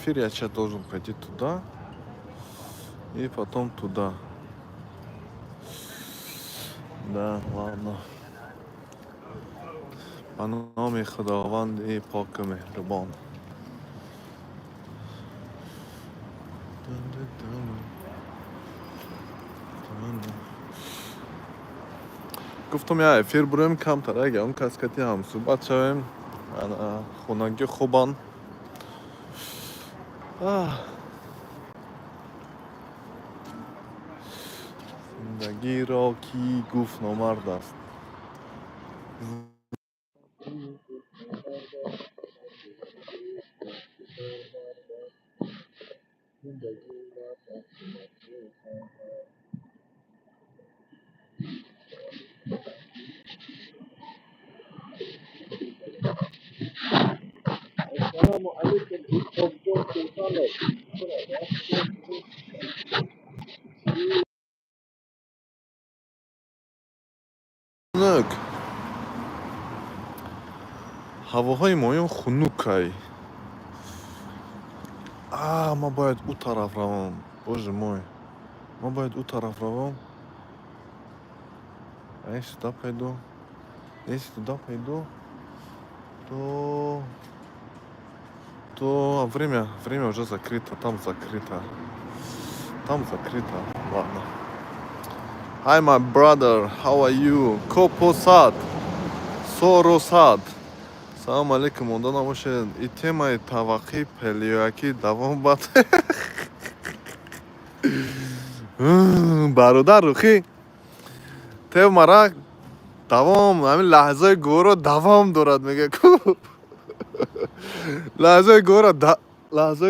эфир я сейчас должен пойти туда и потом туда. Да, ладно. По номеру Худаванд и Пока Мехрабан. گفتم یا افیر بریم کم تر اگه اون کسکتی هم صحبت شویم خونگی خوبان زندگی را کی گفت نامرد است السلام علیکم خنک هواهای مایم خنکای ما باید او طرف روم بوژه موی ما باید او طرف روم Если туда пойду, то время уже закрыто, там закрыто. Ладно. Hi, my brother, how are you? Koposad, Sorosad. Салам алейкум, онда намоше и темаи таваққи пелиояки давом бад. Бародар рухи. Темара давом, ҳамин лаҳзаи гӯро давом дорад мега ку. лаҳзаи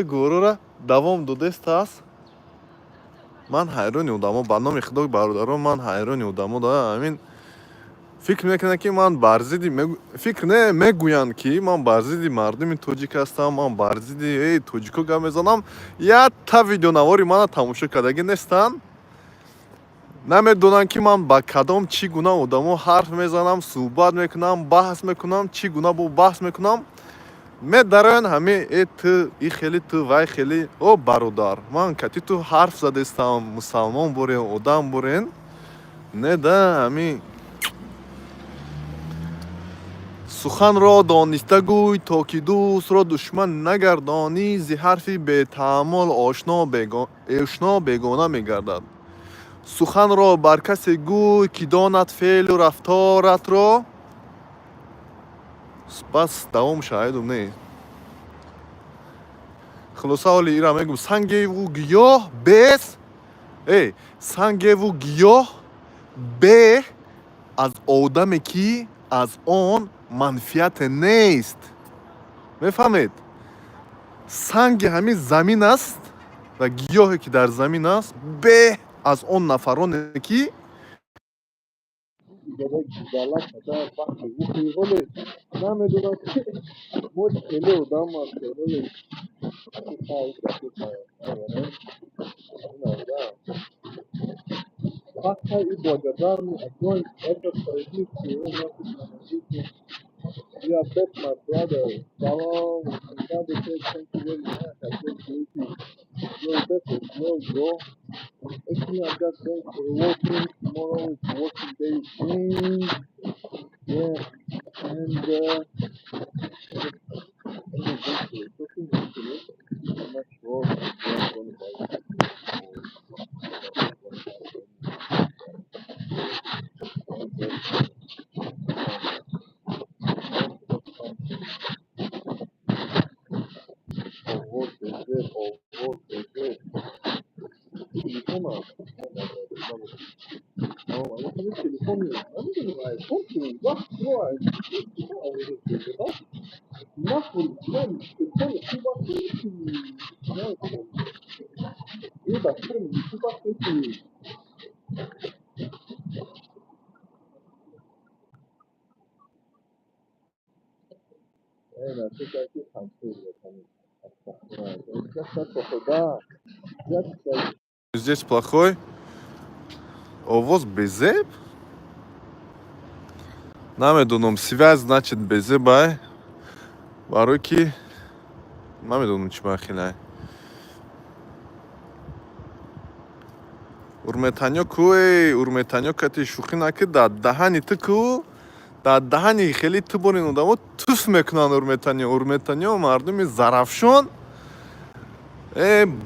гӯрора давом додестааст. Ман ҳайрони одамо ба номи худои бародарон ман ҳайрони одамо да ҳамин фикр мекунанд ки ман бар зидди фикр не мегӯянд ки ман бар зидди мардуми тоҷик ҳастам ман бар зидди тоҷико гап мезанам ятта видеонавори мана тамошо кардагӣ нестанд намедонанд ки ман ба кадом чӣ гуна одамо ҳарф мезанам суҳбат мекунам баҳс мекунам чӣ гуна бо баҳс мекунам медароянд ҳамин ту и хели ту вай хели о бародар ман кати ту ҳарф задестам мусалмон бурен одам бурен не да ҳамин суханро дониста гӯй то ки дӯстро душман нагардонӣ зи ҳарфи бетаҳаммул ошно бегона мегардад суханро бар касе гӯй ки донад феълу рафторатро бас давом шаҳидум не хулоса ҳоли ира мегӯм сангеву гиёҳ бес сангеву гиёҳ бе аз одаме ки аз он манфиате нест мефаҳмед санги ҳамин замин аст ва гиёҳе ки дар замин аст бе аз он нафароне ки You are best, my brother. Salam. Thank you very much. I appreciate you. You're best as well, bro. Actually, I'm just going for walking. Tomorrow is working day. Yeah. And, I'm not sure. Здесь плохой. Овоз безеб? Намедонам связь значит безебай. Барои ки намедонам чӣ махилай. урметаниё ку урметаниё кати шӯхӣ накӣ дар даҳани ту ку дар даҳани хеле ту борин одамо туф мекунанд урметаниё мардуми зарафшон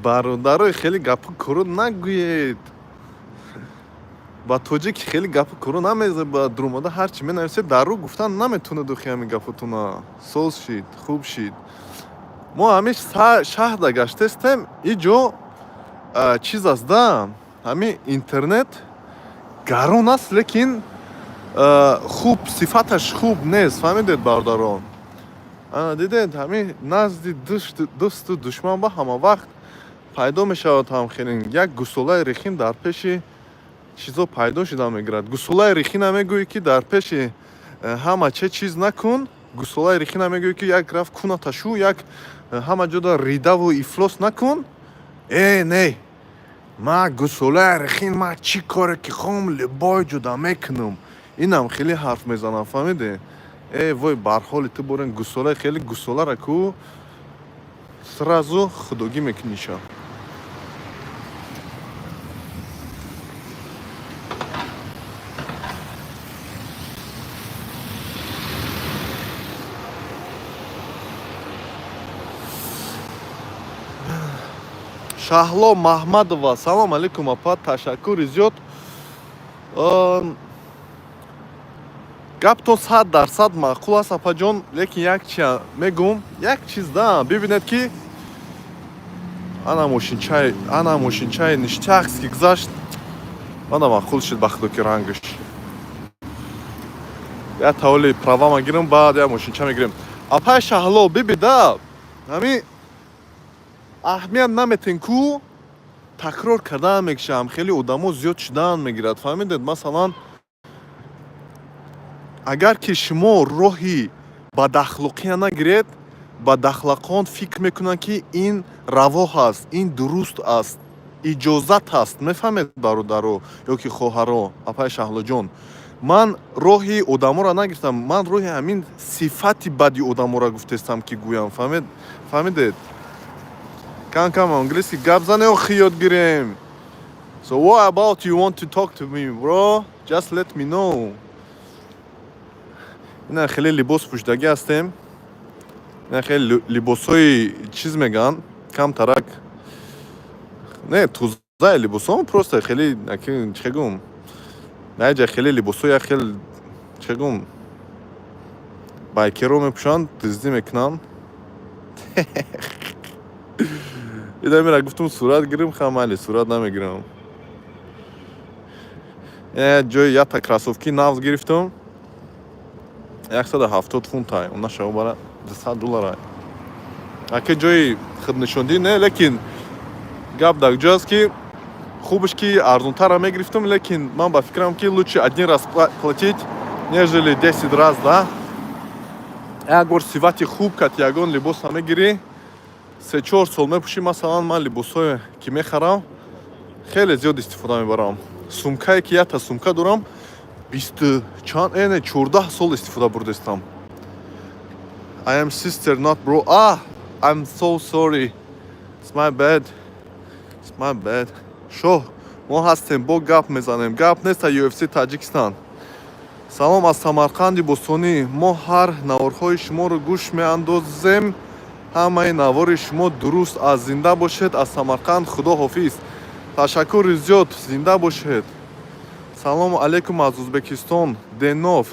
бародарои хеле гапу куру нагӯед ба тоҷик хеле гапу куру намезанед ба дурумада ҳарчи менависед дар рӯ гуфтан наметавонед охи ҳамин гапотуна соз шид хуб шид мо ҳамиш шаҳрда гаштестем иҷо чиз аст да ҳамин интернет гарон аст лекин хуб сифаташ хуб нест фаҳмидед бародарон дидед ҳамин назди дӯсту душман ба ҳама вақт пайдо мешавад ҳамхелин як гусолаи рехин дар пеши чизо пайдо шуда мегирад гусолаи рехина мегӯӣ ки дар пеши ҳама чиз накун гусолаи рехина мегӯӣ ки як рафт кунаташу як ҳама ҷода ридаву ифлос накун не ма гусолаи рехин ма чӣ коре ки хом либой ҷуда мекунам инам хеле ҳарф мезанам фаҳмиде вой барҳоли ту борин гусолаи хеле гусолара ку сразу худогӣ мекуниша шаҳло маҳмадова салом алейкум апа ташаккури зиёд гаптон 100% маъқул аст апаҷон лекин як чи мегӯм як чиз да бибинед ки ана мошинчаи ништяхс ки гузашт мана маъқул шид ба худо ки рангаш я тавали правама гирем баъд я мошинча мегирем апай шаҳло биби да ҳамин аҳамият наметен ку такрор кардан мекушам хеле одамо зиёд шудан мегирад фаҳмидед масалан агар ки шумо роҳи бадахлоқия нагиред бадахлоқон фикр мекунанд ки ин раво ҳаст ин дуруст аст иҷозат ҳаст мефаҳмед бародаро ё ки хоҳаро апай шаҳлоҷон ман роҳи одаморо нагирифтам ман роҳи ҳамин сифати бади одаморо гуфтестам ки гӯям фаҳмидед кам англиски гап зане охи ёд гирем so what about you want to talk to me bro just let me know ина хеле либос пӯшидагӣ ҳастем ина хеле либосҳои чиз меган камтарак не тӯзаи либосҳо просто хеле чӣ гум наҷа хеле либосҳои як хел чӣ гум байкеро мепӯшанд диздӣ мекунанд идамира гуфтум сурат гирем хамали сурат намегирам ҷои якта кросовки навз гирифтам $170 она шава бара $200 аки ҷои худнишондӣ не лекин гап дар ҷояст ки хубаш ки арзонтара мегирифтам лекин ман ба фикрам ки лучше один раз платить нежели 10 раз да як бор сифати хуб кат ягон либоса мегирӣ 3-4 сол мепӯшӣ масалан ман либосҳое ки мехарам хеле зиёд истифода мебарам сумкае ки якта сумка дорам 14 сол истифода бурдестам I am sister not bro I'm so sorry it's my bad шоҳ мо ҳастем бо гап мезанем гап неста UFC Таҷикистан салом аз Самарқанди Бостонӣ мо ҳар наворҳои шуморо гӯш меандозем ҳамаи навори шумо дуруст аст зинда бошед аз Самарқанд худо ҳофиз ташаккури зиёд зинда бошед салому алейкум аз Узбекистон Денов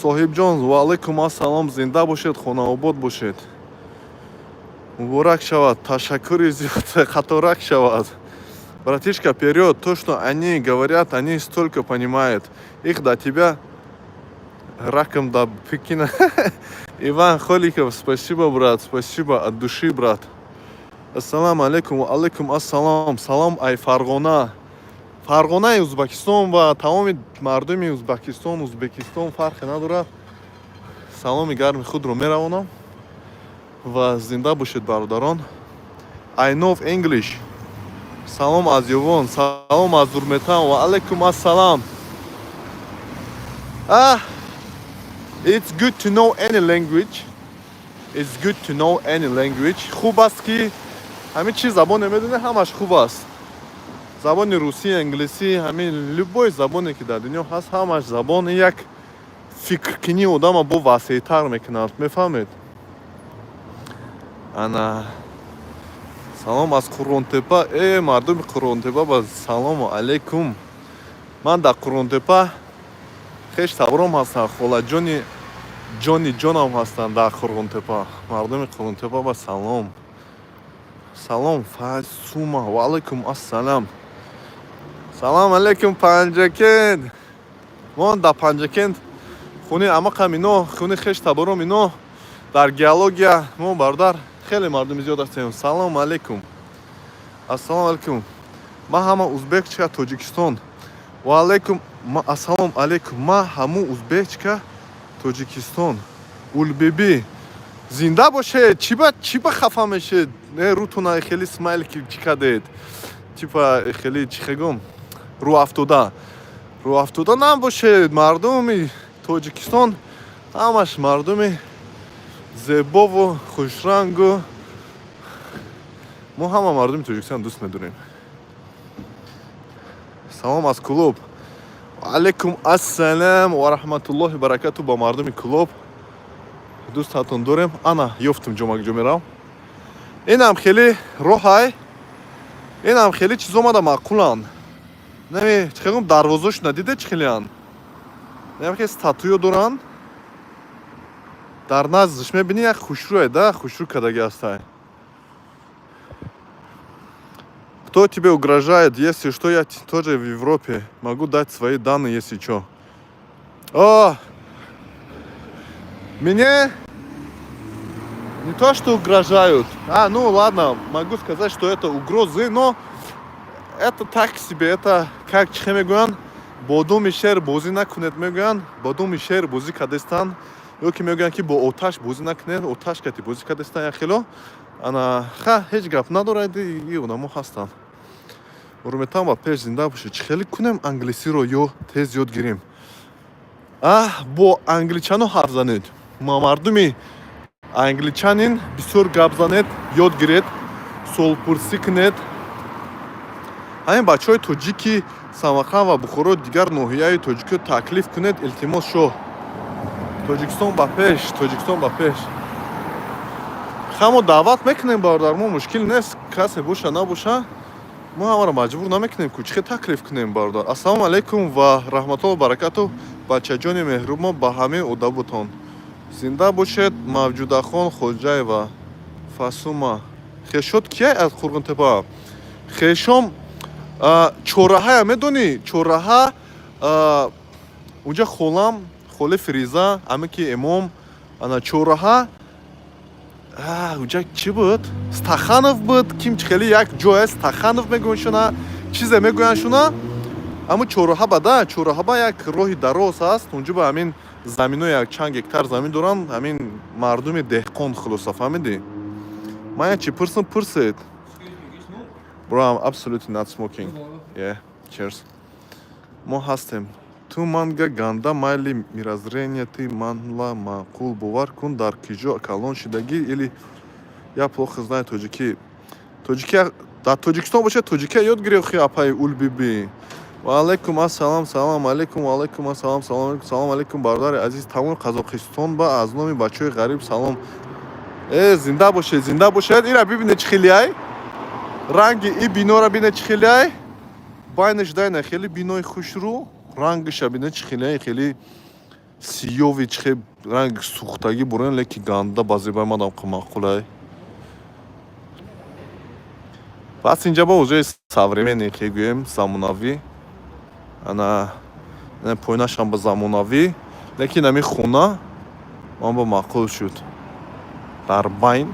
соҳибҷон ва алейкум ассалом зинда бошед хонаобод бошед муборак шавад ташаккури зиёд қаторак шавад братишка вперёд то что они говорят они столько понимают их до тебя раком до Пекина Иван Холиков спасибо брат спасибо от души брат ассаламу алейкум ва алейкум ассалом салом ай Фарғонаи Узбекистон ва тамоми мардуми Узбекистон фарқе надорад саломи гарми худро меравонам ва зинда бошед бародарон I know English салом аз Ёвон салом аз Урметан ва алейкум ассалам It's good to know any language хуб аст ки ҳамин чиз забон намедоне ҳамаш хуб аст забони русӣ, англисӣ, ҳамин любой забоне ки дар дунё ҳаст, ҳамаш забони як фикркунии одама бо васеътар мекунад. Мефаҳмед? Ана салом аз Қуръонтепа. Мардуми Қуръонтепа, ба салому алейкум. Ман дар Қуръонтепа хеш табром ҳастам. Холаҷони ҷони ҷонам ҳастанд дар Қуръонтепа. Мардуми Қуръонтепа, ба салом. Салом Файсума. Ва алейкум ассалам. Салом алейкум Панҷакент. Мон дар Панҷакент хуни амақам ино, хуни хеш табром ино дар геология мо бародар хеле мардуми зиёд ҳастем. Салом алейкум. Ассалому алейкум. Ма ҳама узбекчка Тоҷикистон. Ва алейкум ассалом алейкум. Ма ҳаму узбекчка Тоҷикистон. Улбиби зинда бошед. Чӣ ба хафа мешед? Рӯтуна хеле смайлики чӣ кардед? Типа хеле чӣ хегум? Рӯафтуда набошед. Мардуми Тоҷикистон ҳамаш мардуми зебову хушрангу. Мо ҳама мардуми Тоҷикистон дӯст медорем. Салом аз Кӯлоб. Алейкум ассалам ва раҳматуллоҳи баракату. Ба мардуми Кӯлоб дӯстатон дорем. Ана ёфтум ҷомакҷомерам. Инам хеле роҳай. Инам хеле чиз омада маъқулан. Нами чӣ хелум дарвозашона дидед чӣ хелеан? Нами ке статуё доран. Дар наздаш мебини як хушрӯе, да, хушрӯ кадаги ҳастай. Кто тебе угрожает, если что, я тоже в Европе. Могу дать свои данные, если что. Мне не то, что угрожают. Ну ладно, могу сказать, что это угрозы, но это так себе. Это как чхемегуян, бодуми шер бози накунед мегуян, бодуми шер бози кадестан. Ёки мегӯянд ки бо оташ бозӣ накунед, оташ кати бозӣ кардастан яхело. Ана ҳеҷ гап надорад, и одамо ҳастанд. Уруметам ба пеш зинда бошед. Чӣ хеле кунем англисиро ё тез ёд гирем? Бо англичану ҳарф занед. Мардуми англичанин бисёр гап занед, ёд гиред, суолпурсӣ кунед. Ҳамин бачаҳои тоҷики Самарқанд ва Бухоро, дигар ноҳияи тоҷикиро таклиф кунед. Илтимос шо. Тоҷикистон ба пеш, Тоҷикистон ба пеш. Хамо даъват мекунем бародар, мо мушкил нест. Касе боша набоша, мо ҳамаро маҷбур намекунем ку чӣ хел таклиф кунем бародар. Ассалому алейкум ва раҳматуллоҳи ва баракату. Бачаҷони меҳрубон ба ҳамаи одабутон. Зинда бошед Мавҷудахон Хоҷаева. Фасума. Хешод кияй аз Қуръонтепа? Хешом чораҳая медонӣ? Чораҳа унҷа холам, холи Фириза, амики Эмом, ана чораҳа. Унҷа чӣ буд? Стаханов буд. Ким хеле як ҷое Стаханов мегӯянд шуна. Чизе мегӯянд шуна. Аммо чораҳа бада, чораҳа ба як роҳи дароз аст. Унҷа ба ҳамин замино як чанд гектар замин доранд. Ҳамин мардуми деҳқон хулоса фаҳмидӣ? Ман як чӣ пурсам, пурсед. Bro, I'm absolutely not smoking. Yeah, cheers. Мо ҳастем. Ту манга ганда майли миразрения ты манла маъқул бовар кун дар киҷо калон шидагӣ или я плохо знаю тоҷикӣ. Тоҷикия дар Тоҷикистон бошад, тоҷикия ёд гирем хи апай улбиби. Ва алейкум ассалам, салом алейкум, ва алейкум ассалам, салом алейкум, салом алейкум бародари азиз тамоми Қазоқистон ба аз номи бачаҳои ғариб салом. Зинда бошед, зинда бошед. Ира бибинед чӣ хелияй? Ранги и бинора бинед чӣ хелияй? Байнаш дайна хеле бинои хушрӯ. Рангиша бинед чӣ хелияй? Хеле сиёви чӣ хел ранги сӯхтагӣ бурен, леки ганда ба зебаи мадам маъқулай. Пас инҷа ба уҷои современӣ ки гӯем замонавӣ. Ана поинашам ба замонавӣ, лекин ами хона ман ба маъқул шуд. Дар байн.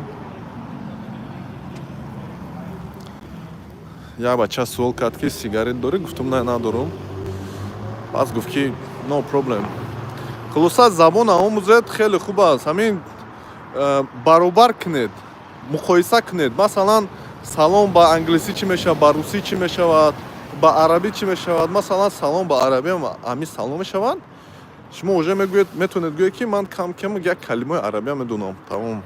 Як бача суол кард ки сигарет дорӣ? Гуфтам не, надорам. Пас гуфт ки no problem. Хулоса забона омӯзед хеле хуб аст. Ҳамин баробар кунед, муқоиса кунед. Масалан салом ба англисӣ чӣ мешавад, ба русӣ чӣ мешавад, ба арабӣ чӣ мешавад. Масалан салом ба арабӣ ҳамин салом мешавад. Шумо уже мегӯед, метавонед гӯед ки ман кам як калимаи арабия медонам. Тамом.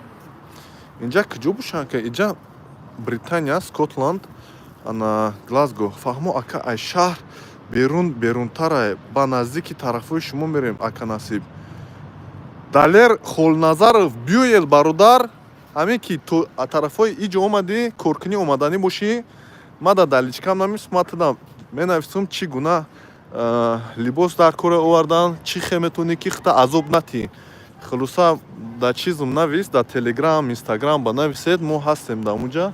Инҷа куҷо бошанд ки инҷа Британия, Скотланд, ана Глазго. Фаҳмо ака ай шаҳр берунтара ба наздики тарафҳои шумо мерем ака Насиб. Далер Холназаров биёед бародар, ҳамин ки ту тарафҳои иҷо омадӣ, коркунӣ омаданӣ бошӣ. Ман дар даличкам намисматидам менависам чӣ гуна либос дар кора овардан, чӣ хе метавонӣ ки хита азоб натӣ. Хулоса дар чизм навис, дар Телеграм, Инстаграм ба нависед, мо ҳастем дар онҷа.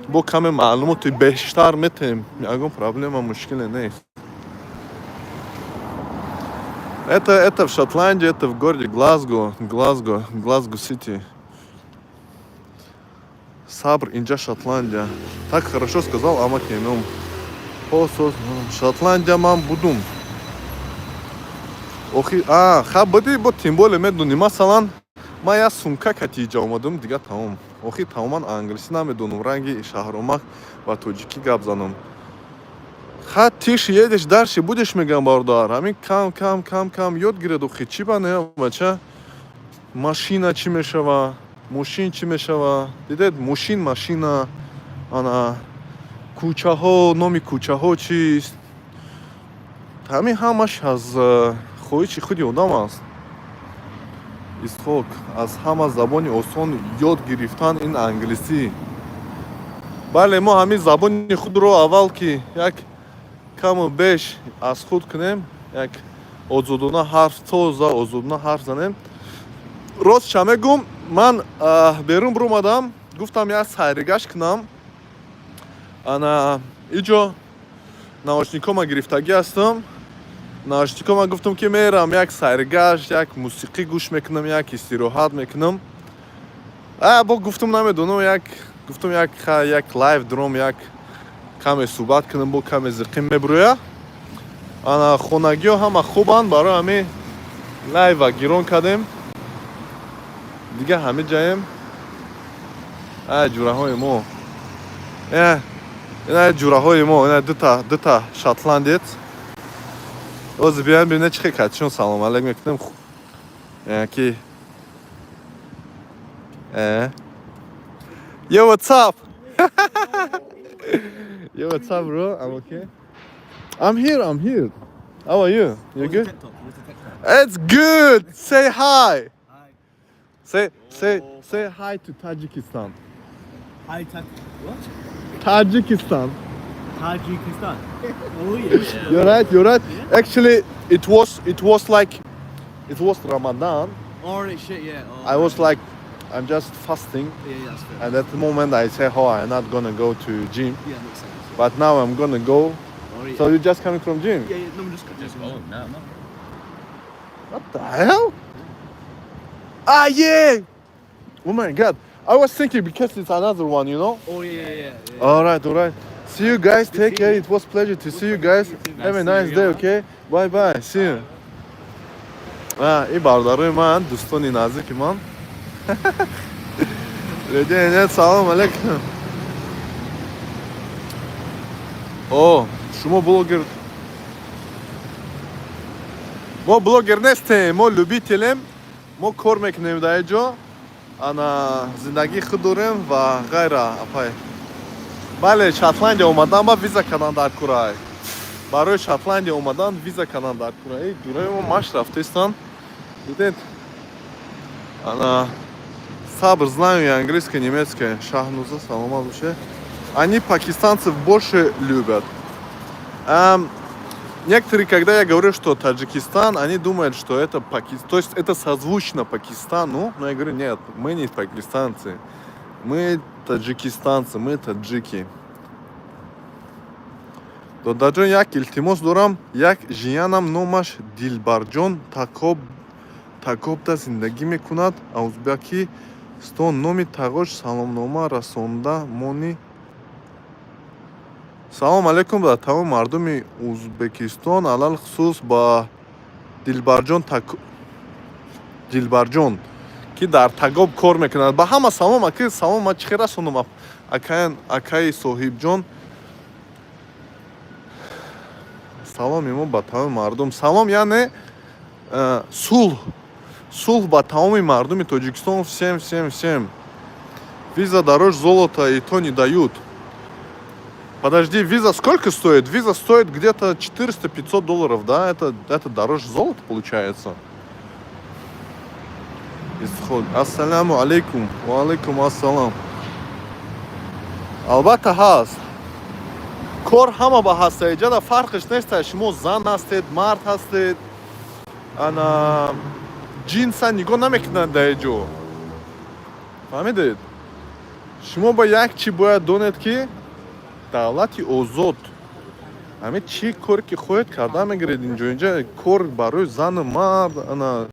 Бо каме маълумоти бештар метем, ягон проблема мушкиле нест. Это в Шотландии, это в городе Глазго Сити. Сабр, инджа Шотландия. Так хорошо сказал Амакемом. Шотландия ман будум. Хаб боди бо тем более медуни масалан ман як сумка катиҷа омадам дига тамом. Охир тамоман англиси намедонам, ранги шаҳромах ва тоҷикӣ гап занам. Ха тиш едеш дарши будеш мегам бародар. Ҳамин кам ёд гиред. Охир чӣ ба не бача? Машина чӣ мешава? Мошин чӣ мешава? Дидед мошин, машина, ана кӯчаҳо, номи кӯчаҳо чист? Ҳамин ҳамаш аз хоҳиши худи одам аст. Исҳоқ, аз ҳама забони осон ёд гирифтан ин англисӣ. Бале мо ҳамин забони худро аввал ки як каму беш аз худ кунем, як озодона ҳарф тоза озодона ҳарф занем. Рост ча мегум, ман берун биромадам, гуфтам як сайригашт кунам. Ана иҷо наушникома гирифтагӣ ҳастам. Наушникома гуфтам ки мерам як сайригашт, як мусиқӣ гӯш мекунам, як истироҳат мекунам. Бо гуфтам намедонам, гуфтам як лайв дром, як каме суҳбат кунам, бо каме зиқим мебуроя. Ана хонагиҳо ҳама хубанд, барои ҳамин лайва гирон кардем. Дига ҳами ҷаем. Ҷураҳои мо. Ина ҷураҳои мо, ина дута шотландец. Ҳозир биёем бибинем чӣ катишон салом алейк мекунем. Ки Yo, what's up? Yo, what's up, bro? I'm okay. I'm here. How are you? You good? It's good. Say hi. Say hi to Tajikistan. Hi, what? Tajikistan. Tajikistan. Oh yeah. You're right. Yeah. Actually, it was Ramadan. Alright, shit, yeah. I was like, I'm just fasting. Yeah, that's fair. And at the moment I say, I'm not gonna go to gym. Yeah, makes sense. But now I'm gonna go. Alright. So you're just coming from gym? Yeah, no, I'm just going now. What the hell? Yeah! Oh my god. I was thinking because it's another one, you know? Oh yeah. Alright. See you guys. Take care. It was a pleasure to see you guys. Have a nice day, okay? Bye. See you. این برادرای من، دوستانی نزدیک من. رجعت سلام علیکم. شما بلوگر. ما بلوگر نیستیم، ما لوبیتلیم. ما کار میکنیم در اینجا. انا زندگی خود داریم و غیره. اپای. بله شاتلندیا اومدم با ویزا کردن در کره. برای شاتلندیا اومدن ویزا کردن در کره. دورای ما ماش رفتستان. Видите? Она сабр знаю я английское, немецкое. Шахнуза, салам алейкум. Они пакистанцев больше любят. Некоторые, когда я говорю, что Таджикистан, они думают, что это Пакистан. То есть это созвучно Пакистану. Но я говорю, нет, мы не пакистанцы. Мы таджикистанцы, мы таджики. Додаҷон як илтимос дорам, як жиянам номаш Дилбарҷон такобда зиндагӣ мекунад. Узбекистон номи тағош саломнома расонда мони. Салом алейкум ба тамоми мардуми Узбекистон, алал хусус ба Дилбарҷон ки дар Тагоб кор мекунад. Ба ҳама салом, ака, салом, ма чӣ хел расонам акаи соҳибҷон. Саломи мо ба тамоми мардум. Салом яъне сулҳ ба тамоми мардуми Тоҷикистон. Всем. Виза дорож золото и то не дают. Подожди, виза сколько стоит? Виза стоит где-то $400-500, да? Это дороже золота получается. Исход. Ассаляму алейкум. Ва алейкум ассалам. Албатта ҳаст. Кор ҳама ба ҳаста. Иҷада фарқиш неста. Шумо зан ҳастед, мард ҳастед. Ана ҷинса нигоҳ намекунад дар иҷо. Фаҳмидед? Шумо ба як чӣ бояд донед ки давлати озод ҳамин чӣ коре ки хоҳед карда мегиред инҷо кор барои зану мард ана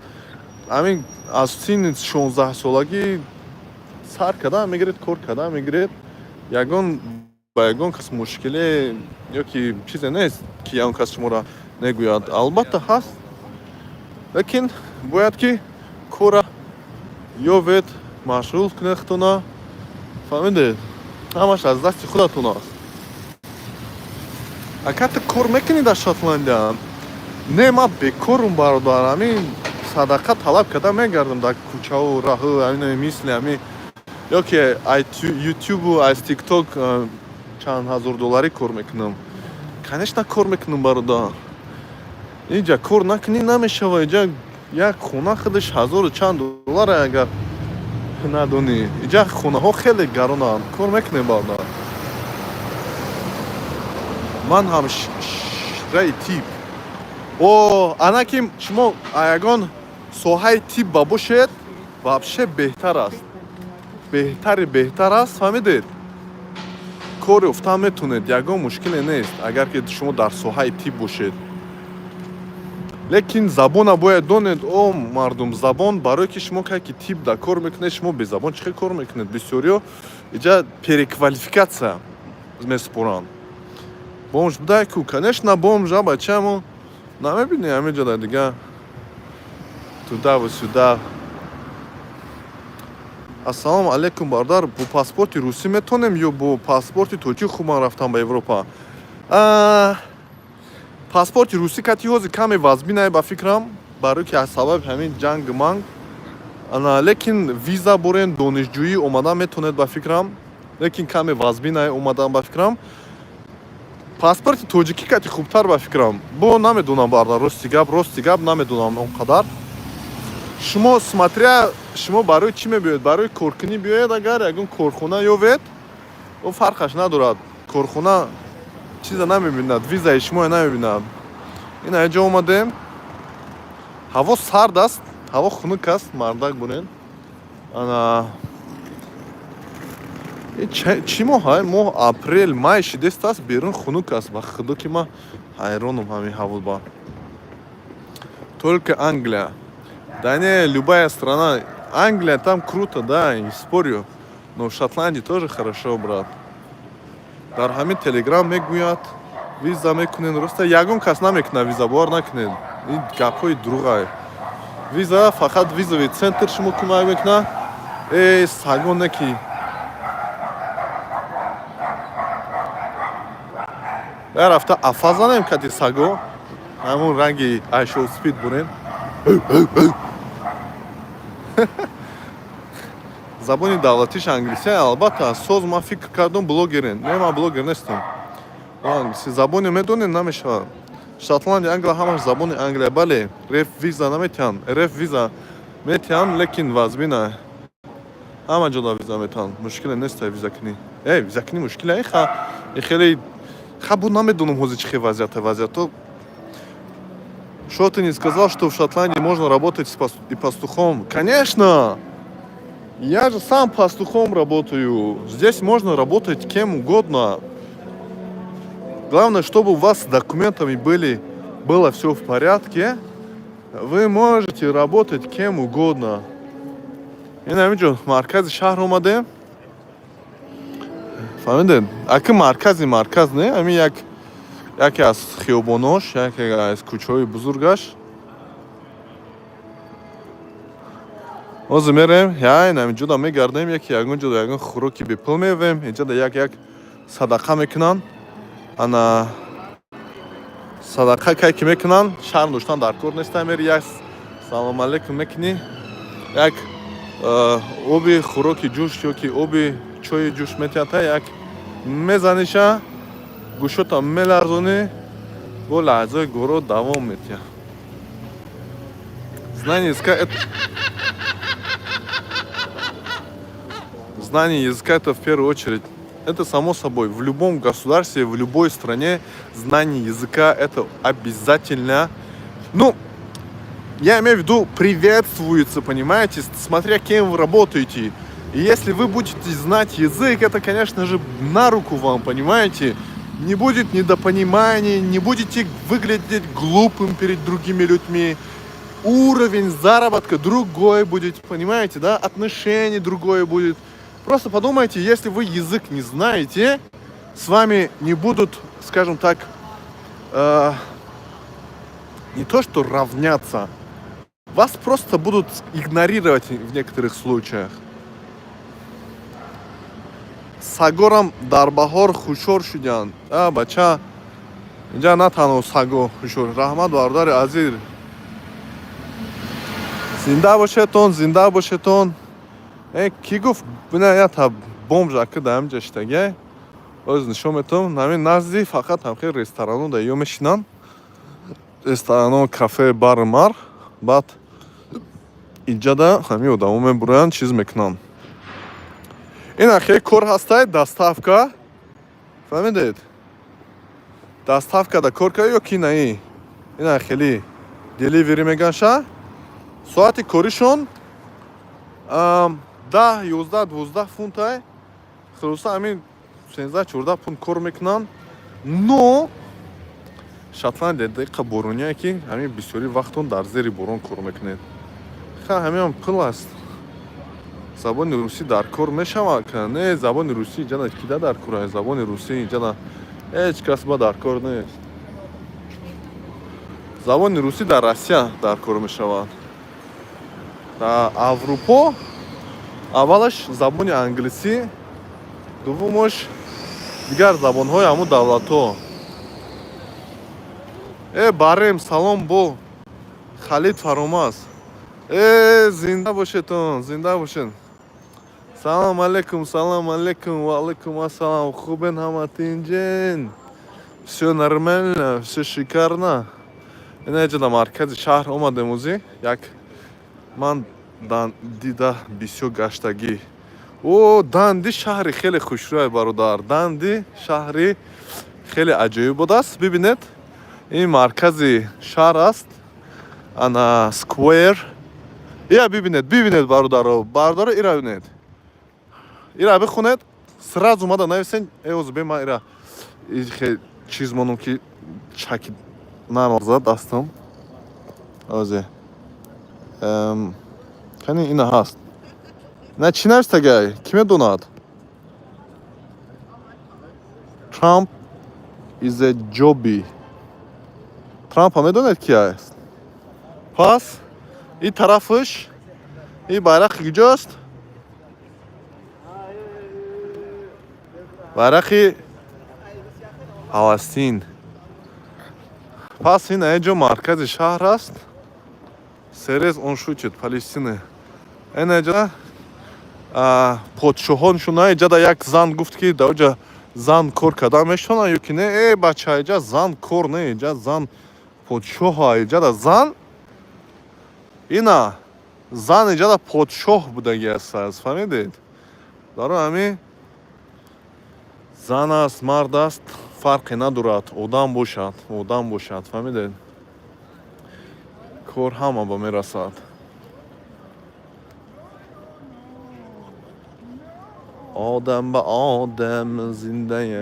ҳамин аз синни 16-солагӣ сар карда мегиред, кор карда мегиред. Ягон ба ягон кас мушкиле ёки чизе нест ки ягон кас шуморо негӯяд. Албатта ҳаст, лекин бояд ки кора ёвед, машғул кунед худтона. Фаҳмидед? Ҳамаш аз дасти худатон аст. Агар ту кор мекунӣ дар Шотландия, не ман бекорум бародар, ҳамин садақа талаб карда мегардам дар кӯчаву раҳу ҳамин мисли ҳамин ёки ютубу аз тикток чанд ҳазор долларӣ кор мекунам. Конечно кор мекунам бародар. Инҷа кор накунӣ намешава. Инҷа як хона худаш ҳазору чанд доллар агар надонӣ. Инҷа хонаҳо хеле гаронанд. Кор мекунем бародар. Ман ҳам шраи тиб. Ана ки шумо ягон соҳаи тиб ба бошед, вообще беҳтар аст. Беҳтар аст, фаҳмидед? Кор ёфтан метавонед, ягон мушкиле нест, агар ки шумо дар соҳаи тиб бошед. Лекин забона бояд донед. Мардум, забон барое ки шумо ки тиб дар кор мекунед, шумо бе забон чӣ кор мекунед? Бисёриё иҷа переквалификатсия месупоранд. Бомж будай ку, конечно, бомж, а бачамо намебини ҳаминҷода дига туда-ву сюда. Ассалому алейкум бародар, бо паспорти русӣ метавонем ё бо паспорти тоҷик хуб ман рафтам ба Европа? Паспорти русӣ кати ҳозир каме вазбинае ба фикрам, барои ки аз сабаби ҳамин ҷангу манг. Лекин виза борен донишҷӯӣ омадан метавонед ба фикрам, лекин каме вазбинае омадан ба фикрам. Паспорти тоҷикӣ кати хубтар ба фикрам. Бо намедонам бародар, рости гап намедонам он қадар. Шумо смотря шумо барои чӣ мебиёед? Барои коркунӣ биёед, агар ягон корхона ёвед, он фарқаш надорад. Корхона чиза намебинад, визаи шумо намебинад. Ин аҷо омадем. Ҳаво сард аст, ҳаво хунук аст, мардак бурен. Ана чӣ моҳ? Моҳ апрел, май шидест аст, берун хунук аст. Ба худо ки ман ҳайронам ҳамин ҳаво ба. Только Англия. Да не, любая страна. Англия там круто, да, не спорю. Но в Шотландии тоже хорошо, брат. Дар ҳамин телеграм мегӯяд, виза мекунед. Роста ягон кас намекунад виза бор накунед. Ин гапҳои дурӯғае. Виза фақат визовый центр шумо кӯмак мекунад. Сагон неки. Я рафта афа занем кати саго. Ҳамон ранги айшол спид бурен. Забони давлатиш англисия, албатта соз ман фикр кардам блогерен. Не, ман блогер нестам. Забони медонед намешавад. Шотландия, Англия ҳамаш забони Англия. Бале, реф виза наметиҳам. Реф виза метиҳам, лекин вазбина. Ҳама ҷода виза метиҳам. Мушкиле нест виза кунӣ. Виза кунӣ мушкиле. Хеле бо намедонам ҳозир чӣ вазъият. Что ты не сказал, что в Шотландии можно работать и пастухом? Конечно! Я же сам пастухом работаю. Здесь можно работать кем угодно. Главное, чтобы у вас с документами было все в порядке. Вы можете работать кем угодно. И на видео маркази шахр омаде. Фаҳмидед? Аки марказ не? Ами яке аз хиёбонош, яке аз кӯчаҳои бузургаш. Ҳозир мерем, инҷода мегардем, ягон ягон хӯроки бепул меёвем. Инҷода як садақа мекунанд. Ана садақа кай ки мекунанд, шарм доштан дар кор неста. Мери як салому алейкум мекунӣ. Як оби хӯроки ҷӯш ёки оби чои ҷӯш метиҳад, як мезаниша. гӯшотам меларзонӣ, бо лаҳзаи гуро давом метиҳад. Знание языка это в первую очередь, это само собой. В любом государстве, в любой стране знание языка это обязательно. Ну, я имею в виду приветствуется, понимаете, смотря кем вы работаете. И если вы будете знать язык, это, конечно же, на руку вам, понимаете. Не будет недопонимания, не будете выглядеть глупым перед другими людьми. Уровень заработка другой будет, понимаете, да? Отношение другое будет. Просто подумайте, если вы язык не знаете, с вами не будут, скажем так, не то что равняться, вас просто будут игнорировать в некоторых случаях. Сагорам дар баҳор хушор шуданд. Бача, инҷа на танҳо саго хушор. Раҳмат бародари азиз. Зинда бошедтон, зинда бошедтон. Ки гуфт бина я та бомжака да ҳамҷа штаге. Оз нишон метавон, ҳамин назди фақат ҳамхел ресторану да ё мешинанд. Ресторану, кафе, бар, мар. Баъд инҷа да ҳамин одамо мебуранд, чиз мекунанд. Ин хеле кор ҳастай, доставка. Фаҳмидед? Доставка да кор кардед ё ки наи? Ин хеле деливери мегаша. Соати коришон 10, 11, 12 фунтай. Хулоса ҳамин 13-14 фунт кор мекунанд. Но Шотландия дақиқа бороние ки ҳамин бисёри вақтон дар зери борон кор мекунед. Ҳамин пул аст. Забони русӣ дар кор мешавад ка? Не, забони русӣ инҷа кида дар кор аст? Забони русӣ инҷа ҳеҷ кас ба дар кор нест. Забони русӣ дар Россия дар кор мешавад. Дар Аврупо аввалаш забони англисӣ, дуввумаш дигар забонҳои ҳамун давлатҳо. Барем салом бо Халид Фаромаз. Зинда бошедтон, зинда бошед. Салом алейкум, ва алейкум ассалам. Хубен ҳаматинҷен? Всё нормально, всё шикарно. Ина ҷа дар маркази шаҳр омадем ӯзи. Як ман дида бисёр гаштагӣ. Данди шаҳри хеле хушрӯй бародар. Данди шаҳри хеле аҷоиб будааст. Бибинед, ин маркази шаҳр аст. Ана сквер. Бибинед бародаро. Бародаро ира бинед. Ира бихунед. Сразу мада нависен. Ӯзбе ман ира чиз монум ки чаки намазад дастам. Озе. Кани ина ҳаст. На чӣ навистагай? Ки медонад? Trump is a jobby. Трампа медонед ки аст? Пас ин тарафаш ин байрақи куҷост? Байрақи Палестин. Пас ин аҷо маркази шаҳр аст. Серез он шучит Палестина. Ин аҷа подшоҳон шуна иҷада як зан гуфт ки да оҷа зан кор карда мешона ё ки не? Бача иҷа зан кор не, иҷа зан подшоҳа, иҷада зан ина зан иҷада подшоҳ будаги аст. Фаҳмидед? Даро ҳамин зан аст, мард аст, фарқе надорад. Одам бошад. Фаҳмидед? Кор ҳама ба мерасад. Odam ba odam zindayast.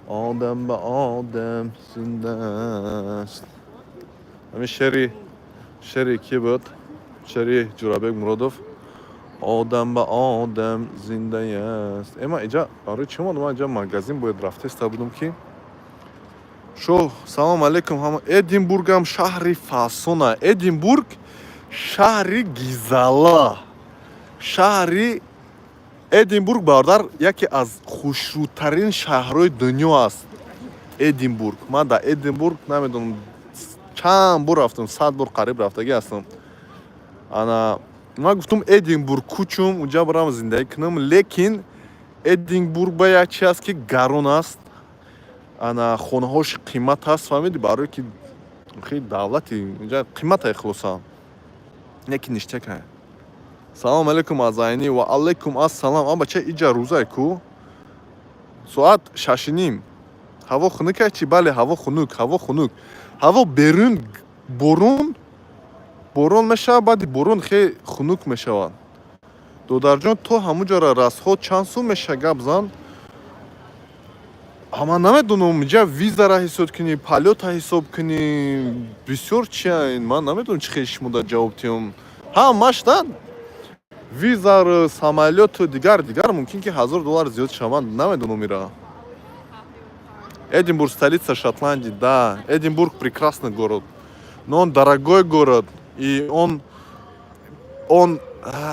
Odam ba odam zindayast. Ҳамин шеъри ки буд? Шеъри Ҷурабек Муродов. Odam ba odam zindayast. Ман иҷа барои чӣ омадам? Ман иҷа магазин бояд рафта иста будам ки шо салом алейкум ҳама. Эдинбургам шаҳри фасона. Эдинбург шаҳри гизала. Шаҳри Эдинбург бародар яке аз хушрӯтарин шаҳрҳои дунё аст. Эдинбург. Ман дар Эдинбург намедонам чанд бор рафтам, 100 бор қариб рафтагӣ ҳастам. Ана ман гуфтам Эдинбург кучум, унҷа барам зиндагӣ кунам, лекин Эдинбург ба як чи аст ки гарон аст. Ана хонаҳош қимат аст, фаҳмидӣ? Барои ки хеле давлати инҷа қимата хулоса. Яки ништяка. Салом алейкум азайни ва алейкум ассалом. А бача иҷа рӯзае ку? Соат 6:30. Ҳаво хунук аст чи? Бале, ҳаво хунук, ҳаво хунук. Ҳаво берун борон мешавад, баъди борон хеле хунук мешавад. Додарҷон, то ҳамуҷора расход чанд сум меша гап зан? Ман намедонам инҷа визара ҳисоб кунӣ, полёта ҳисоб кунӣ, бисёр чия. Ман намедонам чӣ хел шумо дар ҷавоб диҳам. Ҳамаш да? Визар, самолёт, дигар мумкин ки $1000 зиёд шавад. Намедонам ира. Эдинбург столица Шотландии, да. Эдинбург прекрасный город. Но он дорогой город. И он,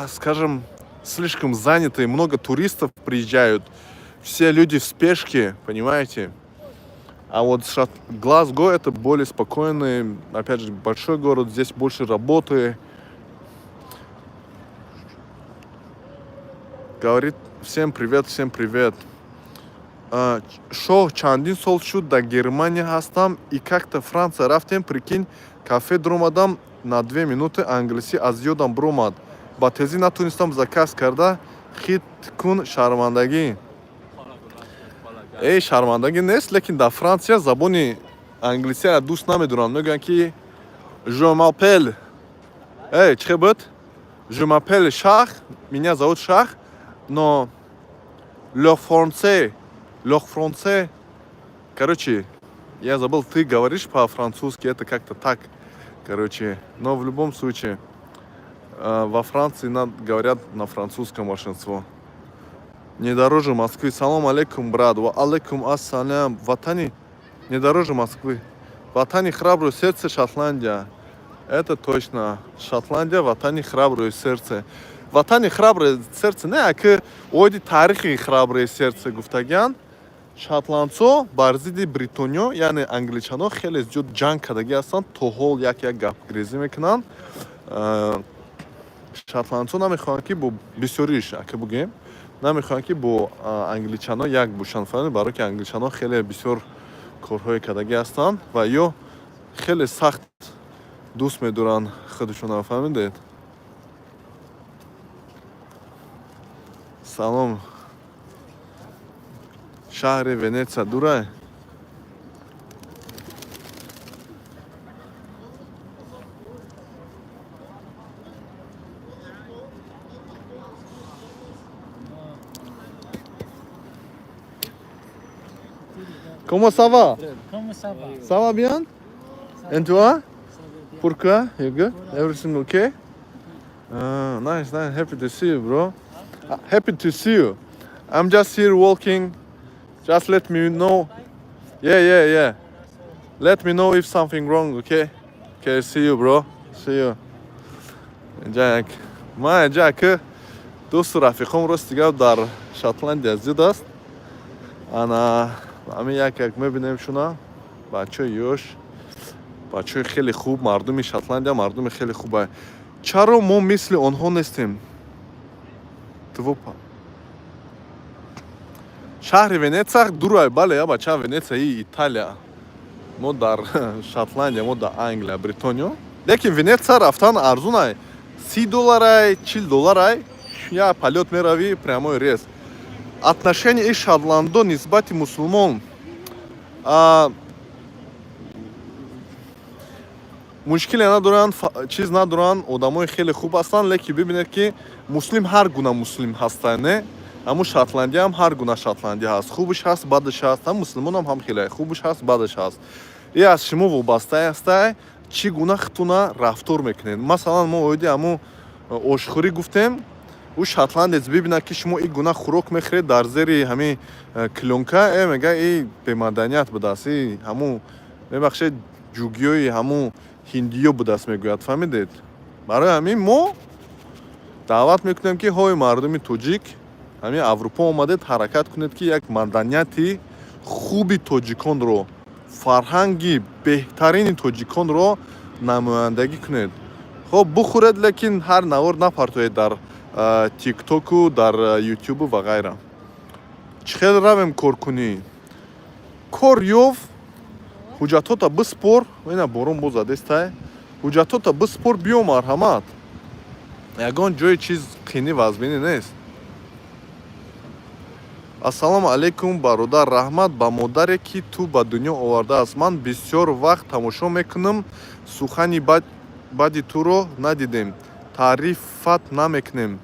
скажем, слишком занятый. Много туристов приезжают. Все люди в спешке, понимаете? А вот Глазго это более спокойный, опять же, большой город. Здесь больше работы. Говорит, всем привет, всем привет. Шо чандин сол шуд да Германия ҳастам и как-то Франция рафтем, прикинь, кафе дромадам на 2 минуты англиси аз ёдам бромад. Ба тезӣ натунистам заказ карда, хит кун шармандагӣ. Шармандагӣ нест, лекин дар Франсия забони англисиро дӯст намедорам. Мегӯянд ки je m'appelle, чӣ хел буд? Je m'appelle Шах, меня зовут Шах, но le français, короче, я забыл, ты говоришь по-французски, это как-то так, короче. Но в любом случае, во Франции говорят на французском большинство. Не дороже Москвы. Салам алейкум, брат. Ва алейкум ассалям. Ватани не дороже Москвы. Ватани храброе сердце Шотландия. Это точно. Шотландия, ватани храброе сердце. Ватани храброе сердце. Не, аки ойди тарихи храброе сердце гуфтагиан. Шотландцо бар зидди Бритониё, яъне англичано хеле зиёд ҷанг кардаги ҳастанд. То ҳол як гапгирезӣ мекунанд. Шотландцо намехоҳанд ки бо бисёриш, ака бугем, намехоҳанд ки бо англичано як бошанд, фаҳмед? Барои ки англичано хеле бисёр корҳое кардаги ҳастанд ва ё хеле сахт дӯст медоранд худашонро, фаҳмидед? Салом. Шаҳри Венеция дурае? Comment ça va? Comment ça va? Ça va bien? Et toi? Pourquoi? You good? Everything okay? Nice. Happy to see you, bro. Happy to see you. I'm just here walking. Just let me know. Yeah. Let me know if something wrong, okay? Okay, see you, bro. See you. Jack. Jack. دوست رفیقم راست دیگه در شاتلندیا زیاد است. انا همین یک میبینیم شونا بچه یوش بچه خیلی خوب مردم شاتلندیا مردم خیلی خوبه. چرا ما مثل آنها نیستیم؟ شهر ونیция دورای بالای بچه ونیция ایتالیا. ما در شاتلندیا ما در انگلیا بریتانیا. لیکن ونیция رفتن ارزونه. $30 $40 я полет мирови прямой рейс. Отношение Шотландо нисбати мусулмон. Мушкили надоранд, чиз надоранд, одамои хеле хуб ҳастанд, лекин бибинед ки муслим ҳар гуна муслим ҳастанд, не? Ҳамун Шотландия ҳам ҳар гуна Шотландия ҳаст. Хубиш ҳаст, бадаш ҳаст, ҳам муслимонам ҳам хеле хубиш ҳаст, бадаш ҳаст. И аз шумо вобаста аст, чӣ гуна хутуна рафтор мекунед. Масалан, мо оиди ҳамун ошхӯрӣ гуфтем, у шотландец бибинад ки шумо ин гуна хӯрок мехӯред дар зери ҳамин клёнка, мега ин бемаданият будааст, ҳамун мебахшед ҷугиёи ҳамун ҳиндиё будааст мегӯяд, фаҳмидед? Барои ҳамин мо даъват мекунем ки ҳои мардуми тоҷик ҳамин аврупо омадед ҳаракат кунед ки як маданияти хуби тоҷиконро, фарҳанги беҳтарини тоҷиконро намояндагӣ кунед. хоб бухӯред, лекин ҳар навор напартоед дар тиктоку, дар ютюбу ва ғайра. чихел равем кор кунӣ. Кор ёв, ҳуҷҷатота биспор, ина борон боз задестай. Ҳуҷҷатота биспор биё марҳамат. Ягон ҷои чиз қини вазбинӣ нест. Ассалому алайкум бародар, раҳмат ба модаре ки ту ба дунё овардааст. Ман бисёр вақт тамошо мекунам, сухани баъди туро надидем, таърифат намекунем.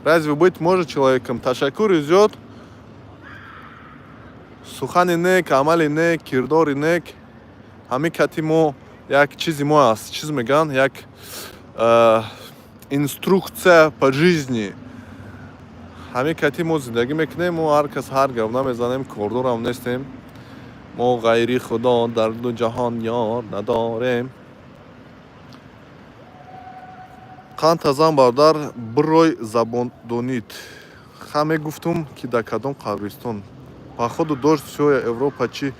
Разве быть может человеком? Ташаккури зиёд. Сухани нек, амали нек, кирдори нек. Ҳамикати мо як чизи мо аст. Чиз меган, як инструкция по жизни. ҳамикати мо зиндагӣ мекунем, мо ҳар кас ҳар гап намезанем, кордорам нестем. мо ғайри худо дар ду ҷаҳон ёр надорем. Қанд азам бародар бирой забон донид. Ҳаме гуфтум ки дар кадом қабристон. Походу дождь всё Европа чи.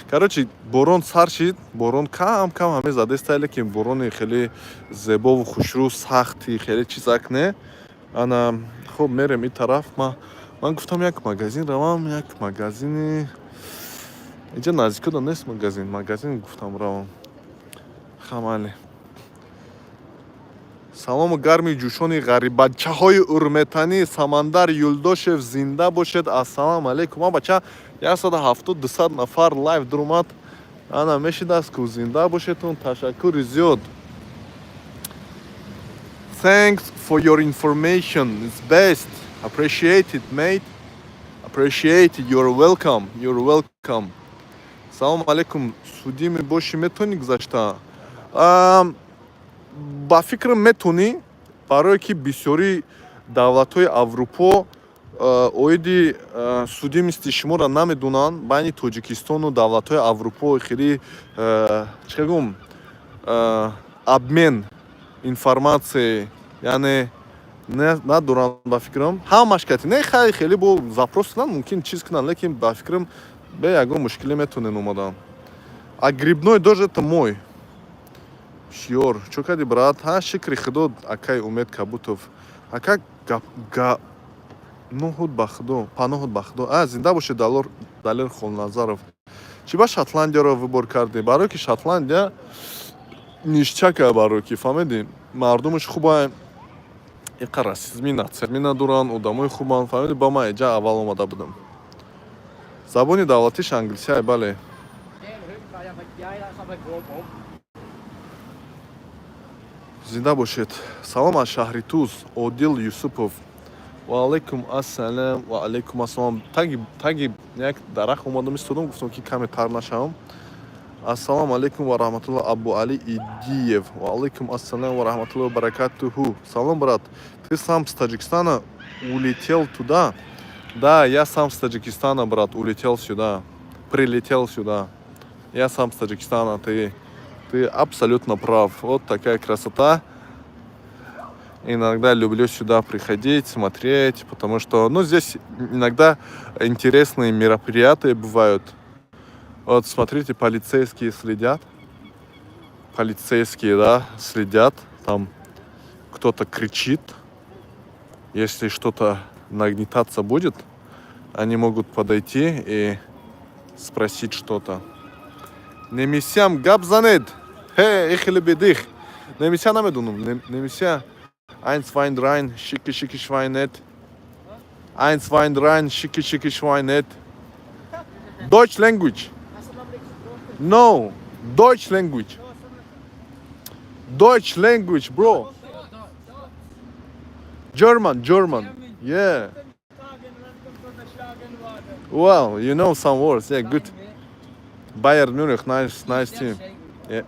Короче, борон сар шид, борон кам ҳаме задестай, лекин борони хеле зебову хушрӯ, сахти, хеле чизак не. Ана хуб мерем ин тараф. Ман гуфтам як магазин равам, як магазини инҷа наздикода нест магазин гуфтам равам. Хамали. Салому гарми ҷӯшони ғарибачаҳои урметани Самандар Юлдошев зинда бошед. Ассалому алайкум. Бача 170-200 нафар лайв дуромад. Ана мешидааст ку зинда бошедтун. Ташаккури зиёд. Thanks for your information. It's best. Appreciate it, mate. Appreciate it. You're welcome. You're welcome. Салому алейкум. Судӣ мебошӣ метавонӣ гузашта? Ба фикрам метавонӣ, барое ки бисёри давлатҳои Аврупо оиди судӣ мисли шуморо намедонанд. Байни Тоҷикистону давлатҳои Аврупо хеле чӣ гум обмен информатсия яъне надоранд ба фикрам. Ҳамаш кати не хеле бо запрос кунанд, мумкин чиз кунанд, лекин ба фикрам бе ягон мушкиле метавонен омадан. А грибной дождь это мой. Шиёр, чё кади брат? Шикри худо акай Умед Кабутов. Ака ноҳуд ба худо, паноҳуд ба худо. Зинда бошед Далер Холназаров. Чӣ ба Шотландияро выбор кардӣ? Барое ки Шотландия нишчака, барое ки фаҳмидӣ, мардумаш хуба, иқа расизми нацизми надоранд, одамои хубанд, фаҳмидӣ, ба ман эҷа аввал омада будам. Забони давлатиш англисия, бале. Зинда бошед. Салом аз шаҳри Туз, Одил Юсупов. Ва алайкум ассалам, ва алайкум ассалам. Таги як дарахт омадам истодам, гуфтам ки каме тар нашавам. Ассалому алейкум ва рахматуллоҳ. Абу Али Идиев. Ва алейкум ассалам ва рахматуллоҳ ва баракатуху. Салом, брат. Ты сам с Таджикистана улетел туда? Да, я сам с Таджикистана, брат, улетел сюда. Прилетел сюда. Я сам с Таджикистана. Ты абсолютно прав. Вот такая красота. Иногда люблю сюда приходить, смотреть, потому что, здесь иногда интересные мероприятия бывают. Вот смотрите, полицейские следят. Полицейские, да, следят. Там кто-то кричит. Если что-то нагнетаться будет, они могут подойти и спросить что-то. Немисям габзанед. Эхли бедих. Немися намедунум. Немися. Eins Wein rein, schicke Schweinet. Eins Wein rein, schicke Schweinet. Deutsch language. No, Deutsch language. Deutsch language, bro. German. Yeah. Well, you know some words. Yeah, good. Bayern Munich, nice team. Yeah.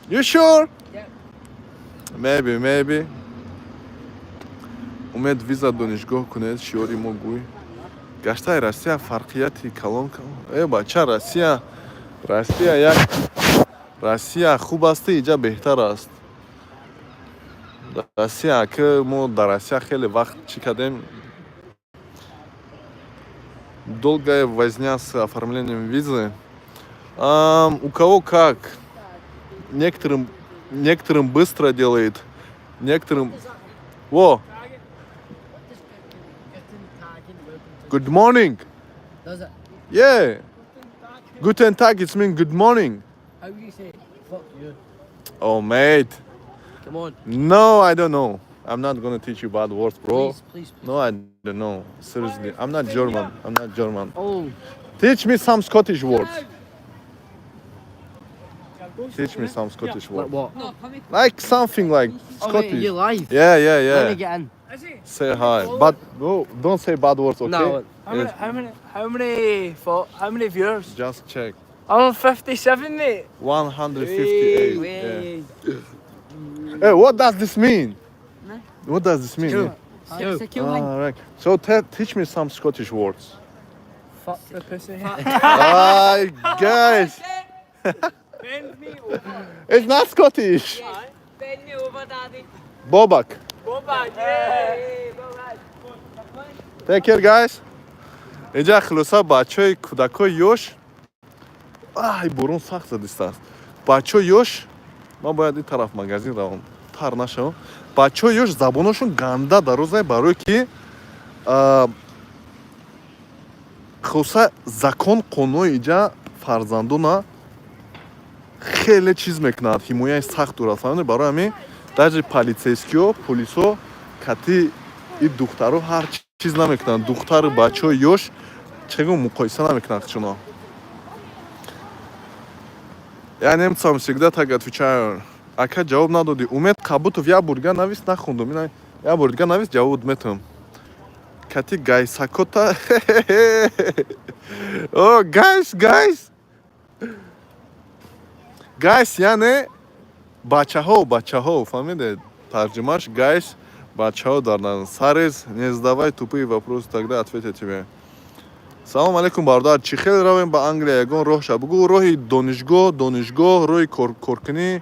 You sure? Maybe. Умед виза донишгоҳ кунед, шиёри мо гӯй. Гаштаи Россия фарқияти калон. Бача, Россия хуб аст, иҷа беҳтар аст. Россия, ки мо дар Россия хеле вақт чӣ кардем. Долгая возня с оформлением визы. У кого как? Некоторым быстро делает, некоторым... Good morning. Does it? Yeah. Guten Tag, it means good morning. How do you say fuck you? Oh, mate. Come on. No, I don't know. I'm not gonna teach you bad words, bro. Please. No, I don't know. Seriously, I'm not German. Oh. Teach me some Scottish words. Teach me some Scottish Like words. what? Like something like Oh, Scottish. wait, you live? Yeah. Let me get in. Say hi. But no, don't say bad words, okay? No. Yes, How many viewers? just check. I'm on 57, mate. 158. Hey. Yeah. Hey, what does this mean? What does this mean? Cool. Ah, right. So teach me some Scottish words. Fuck the pussy. Hi, guys. Bend me over. It's not Scottish. Bend me over, daddy. Bobak. Go back. Yeah. Go back. Take care, guys. اینجا خلاصا بچهای کودکای یوش برون سخت زدیست است. بچهای یوش من باید این طرف مگازین روم تر نشم. بچهای یوش زبانشون گنده дароза барое ки خلاصا закон қонуни اینجا фарзандона хеле чиз мекунад. ҳимояи сахт дорад. фаҳмидед? барои ҳамин даже полицейскиё полисо кати и духтаро ҳар чиз намекунанд. духтари бачаҳои ёш чегон муқоиса намекунанд чуно. Я немцам всегда так отвечаю. Ака ҷавоб надоди. Умед Қабутов я бурга навис нахондум. Ина я бурга навис ҷавоб метам. Кати гайсакота. О, гайс. Гайс яъне бачаҳо. Фаҳмидед? Тарҷимааш гайс бачаҳо дардан. Сарез не задавай тупые вопросы, тогда ответят тебе. Салом алейкум бародар. Чӣ хел равем ба Англия ягон роҳша? Бугӯ роҳи донишгоҳ, роҳи коркунӣ,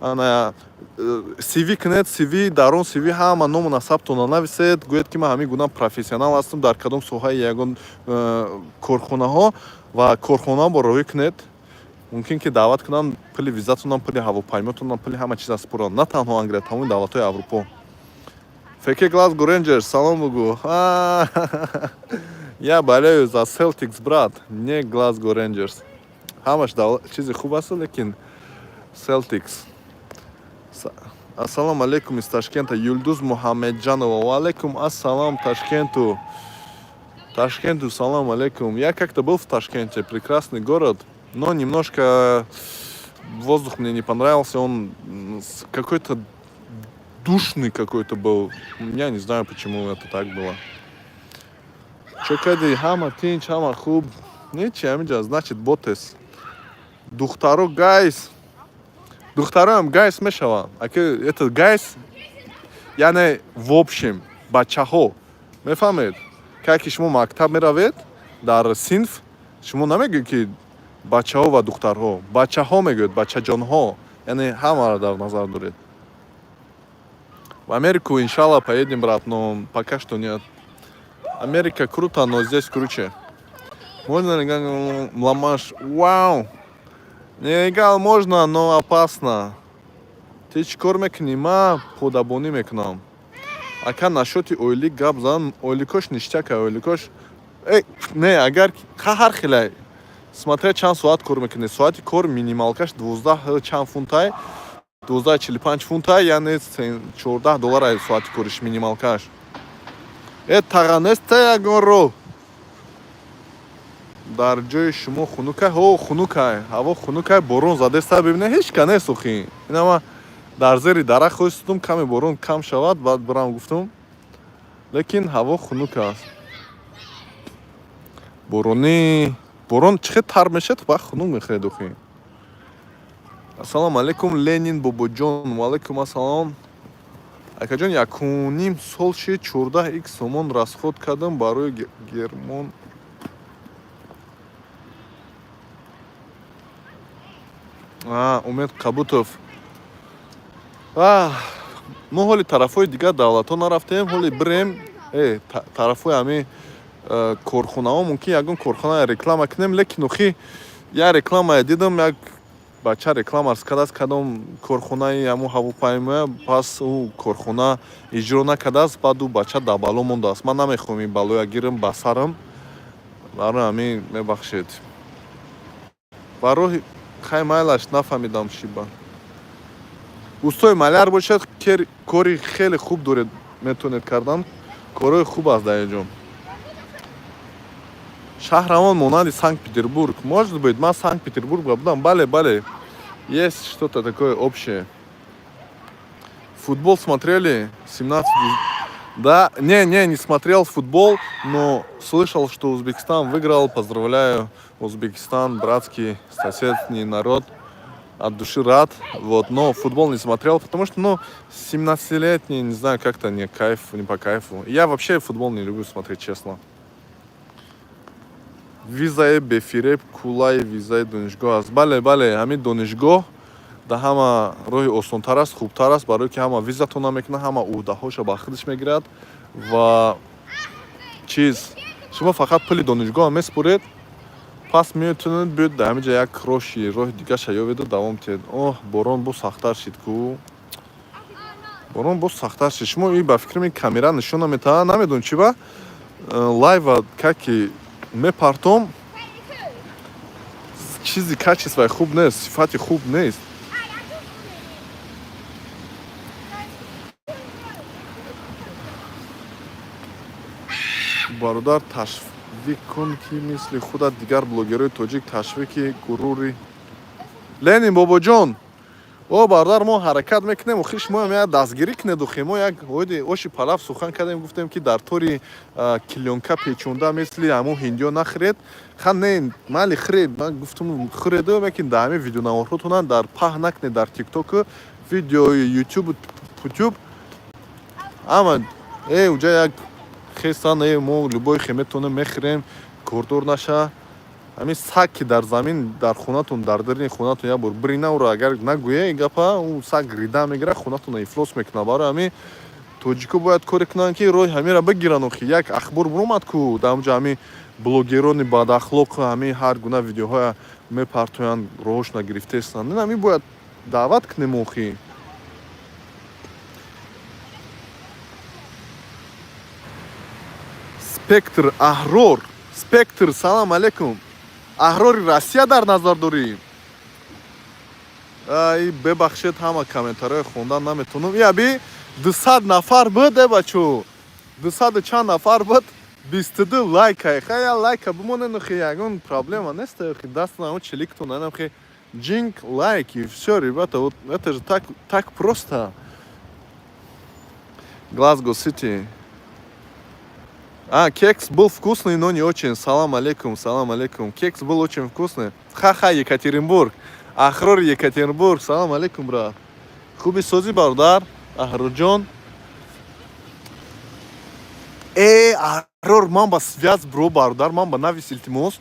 ана CV кунед, CV дар он CV ҳама ному насабтона нависед. Гӯед ки ман ҳамин гуна профессионал ҳастам дар кадом соҳаи ягон корхонаҳо ва корхонаҳо бо роҳӣ кунед. Мумкин ки даъват кунанд, пули визатонам, пули ҳавопаймотонам, пули ҳама чиза спуранд. На танҳо Англия, тамоми давлатҳои Аврупо. Феке Glasgow Rangers, салом бугӯ. Я болею за Celtics, брат, не Glasgow Rangers. Ҳамаш чизи хуб аст, лекин Celtics. Ассалому алейкум из Ташкента. Юлдуз Мухаммеджанова. Ва алейкум ассалам Ташкенту. Ташкенту, салам алейкум. Я как-то был в Ташкенте, прекрасный город, но немножко воздух мне не понравился. Он какой-то душный какой-то был. Я не знаю, почему это так было. Чекади, хама тинч, хама хуб. Ничем, значит, ботес. Духтаро гайс. Духтарам гайс мешава. Это гайс, яне в общем, бачаҳо. Мефаҳмед? Как шумо мактаб меравед дар синф, шумо намегӯед ки бачаҳо ва духтарҳо. Бачаҳо мегӯед, бачаҷонҳо. Яъне ҳамаро дар назар доред. В Америку, иншаллах, поедем, брат, но пока что нет. Америка круто, но здесь круче. Можно ли мламаш? Вау! Нелегал можно, но опасно. Ты чикор мекунӣ? Ман подабонӣ мекунам. Ака нашоти ойлӣ гап зан, ойликош ништяка, ойликош. Не, агар ҳар хеле. Смотря чанд соат кор мекунӣ. Соати кор минималкаш 12 чанд фунтай, 12.45 фунтай, яъне $14 соати кориш минималкаш. Таға нест ягон роҳ. дар ҷои шумо хунукай, хунукай, ҳаво хунукай, борон задеста, бибине ҳеҷ ка несухӣ. Ина ман дар зери дарахт хостум, каме борон кам шавад, баъд бирам гуфтум. Лекин ҳаво хунук аст. борон чӣ хел тар мешавад, вақт хунук мехоҳед охӣ. Ассалому алейкум Ленин бобоҷон. Ва алейкум ассалом. Акаҷон, 1.5 сол шид 14 сомон расход кардам барои гермон. Умед Қабутов. мо ҳоли тарафҳои дигар давлатҳо нарафтем, ҳоли бирем тарафҳои ҳамин корхонаҳо. Мумкин ягон корхона реклама кунем, лекин охи я реклама дидам, як бача реклама арз кардааст кадом корхонаи ҳамун ҳавопаймоя, пас ӯ корхона иҷро накардааст, баъд ӯ бача дар бало мондааст. Ман намехоҳам ин балоя гирам ба сарам, барои ҳамин мебахшед. Барои хай майлаш нафаҳмидам чӣ ба. устои маляр бошад, кори хеле хуб доред, метавонед кардан. Корои хуб аст дар инҷо. Шаҳрамон монанди Санкт-Петербург. Может быть, ман Санкт-Петербурга будам. Бале. Есть что-то такое общее. Футбол смотрели? 17. Да, не смотрел футбол, но слышал, что Узбекистан выиграл. Поздравляю, Узбекистан, братский, соседний народ. От души рад. Вот, но футбол не смотрел, потому что, 17-летний, не знаю, как-то не по кайфу. Я вообще футбол не люблю смотреть, честно. Визаи бефиреб, кулаи визаи донишгоҳ аст. Бале, ҳамин донишгоҳ да ҳама роҳи осонтар аст, хубтар аст, барои ки ҳама визатона мекунад, ҳама уҳдаҳоша ба худаш мегирад ва шумо фақат пули донишгоҳ меспоред, пас метавонед биёед дар ҳамин ҷа як роҳи дигаша ёведу давом диҳед. Борон бо сахтар шид ку. Борон бо сахтар шид. Шумо ин ба фикри камера нишон наметаҳад, намедонам чӣ ба лайва каки мепартом, чизи качествои хуб нест, сифати хуб нест. бародар ташвиқ кун ки мисли худат дигар блогерои тоҷик ташвиқи гурури Ленин бобоҷон. Бародар, мо ҳаракат мекунем, охир шумо ҳам як дастгирӣ кунед. Мо як оши палав сухан кардем, гуфтем ки дар тори клёнка печонда мисли ҳамун ҳиндиё нахӯред. Не, майли хӯред. Ман гуфтам хӯреду мекин дар ҳамин видеонаворотона дар паҳн накунед дар тикток, видеои ютуб, ама уҷа як хесан, мо любой хеметона мехӯрем, кордор наша. ҳамин саг ки дар замин дар хонатон, дар дарини хонатон як бор бирина, ӯро агар нагӯя ин гапа, ӯ саг рида мегира, хонатона ифлос мекуна. Барои ҳамин тоҷико бояд коре кунанд ки роҳи ҳаминро бигиранд. Охи як ахбор биромад ку дар онҷа ҳамин блогерони бадахлоқ ҳамин ҳар гуна видеоҳоя мепартоянд, роҳошна гирифта истанд. ҳамин бояд даъват кунем. охи спектр аҳрор. Спектр, салом алейкум. Аҳрори Россия дар назар дорӣ? Бебахшед, ҳама комментарҳои хондан наметавонам. Аби 200 нафар буд, бачо. 200 чанд нафар буд? 22 лайка. Я лайка бимонен, ягон проблема нест. Даст на челиктон, джинк лайк и все, ребята. Вот это же так просто. Глазго Сити. Кекс был вкусный, но не очень. Салам алейкум. Кекс был очень вкусный. Ха-ха, Екатеринбург. Аҳрор Екатеринбург. Салам алейкум, брат. Хуби сози бародар. Аҳрорҷон. Аҳрор, ман ба связ бро бародар, ман ба навис илтимос.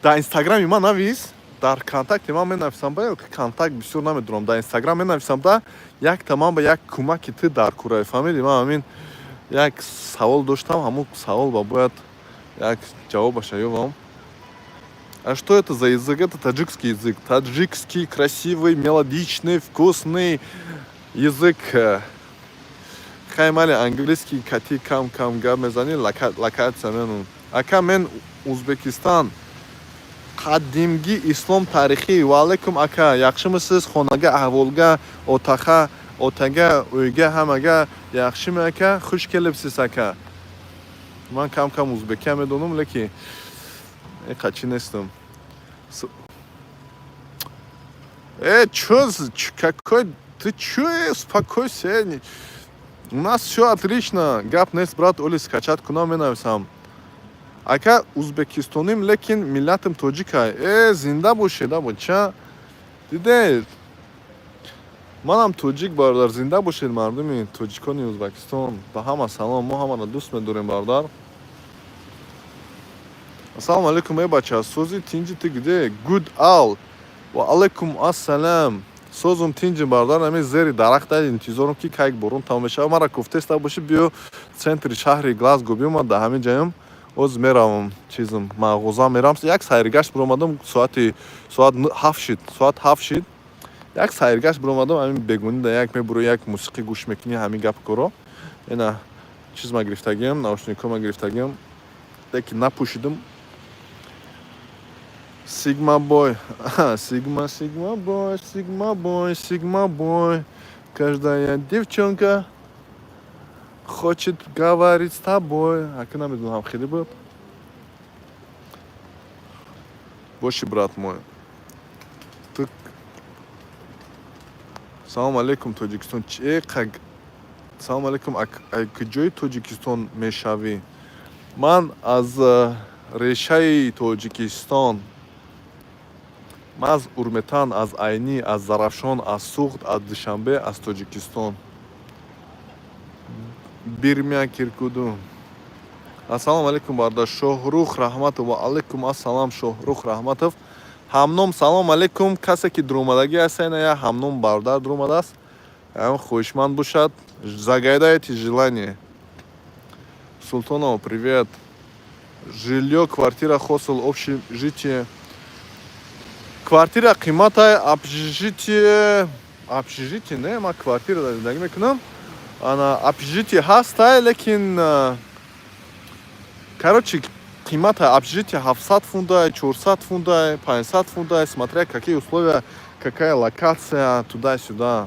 Дар инстаграми ман навис. Дар контакти ман менависам ба контакт бисёр намедонам. Дар инстаграм менависам ба як таман ба як кӯмаки ту дар кураи фамилия. Ман ҳамин як савол доштам, ҳамун савол бояд як ҷавобаша ёбам. А что это за язык? Это таджикский язык. Таджикский, красивый, мелодичный, вкусный язык. Хаймали английский кати кам гап мезани локация мену. Ака мен Узбекистан. Қадимги ислом тарихи. Ва алейкум ака. Яхшимисиз? Хонага, аҳволга, отага, уйга, ҳамага яхшими ака? Хуш келибсиз ака. Ман кам узбекия медонам, леки қачи нестам. Ты чё? Успокойся. У нас все отлично. Гап нест, брат, оли скачат кунам менависам. Ака узбекистоним, лекин миллатим тоҷика. Зинда бошед, бача. Дидед? манам тоҷик бародар, зинда бошед мардуми тоҷикони Узбекистон. Ба ҳама салом, мо ҳамаро дӯст медорем бародар. Ассалому алейкум бача, сози тинҷи ти где? Good al. Ва алейкум ассалам. Созум тинҷи бародар, ҳамин зери дарахта интизорам ки кайк борон тамом мешава. Мара гуфтеста боши биё центри шаҳри Глазго биёмад, да ҳамин ҷаям оз меравам, чизм мағоза мерам. Як сайргашт биромадам, соат 7 шид. як сайргашт биромадам ҳамин бегунида як мебуро як мусиқӣ гӯш мекунӣ ҳамин гап коро ина чизма гирифтагиам наушникома гирифтагиам лекин напӯшидам Sigma boy, Sigma boy. Каждая девчонка хочет говорить с тобой. А к нам иду нам хлеб. Больше брат мой. Так. Салам алейкум Тоджикистон. Салам алейкум. Куҷои Тоджикистон мешавӣ? Ман аз решаи Тоджикистон. Ман аз Урметан, аз Айни, аз Зарафшон, аз Суғд, аз Душанбе, аз Тоҷикистон. Бирмия Киркуду. Ассалому алейкум барда Шоҳрух Раҳматов. Ва алейкум ассалам Шоҳрух Раҳматов. Ҳамном салом алейкум. Касе ки дуромадагӣ ҳастаен я ҳамном бардар дуромадааст. Ҳам хоҳишманд бошад. Загадайте желание. Султонова, привет. Жилье, квартира, хостел, общежитие. Квартира қиматай, общежитие не, ма квартира да зиндаги мекунам. Ана общежитие ҳастай, лекин короче қиматай общежитие 700 фунтай, 400 фунтай, 500 фунтай, смотря какие условия, какая локация, туда-сюда.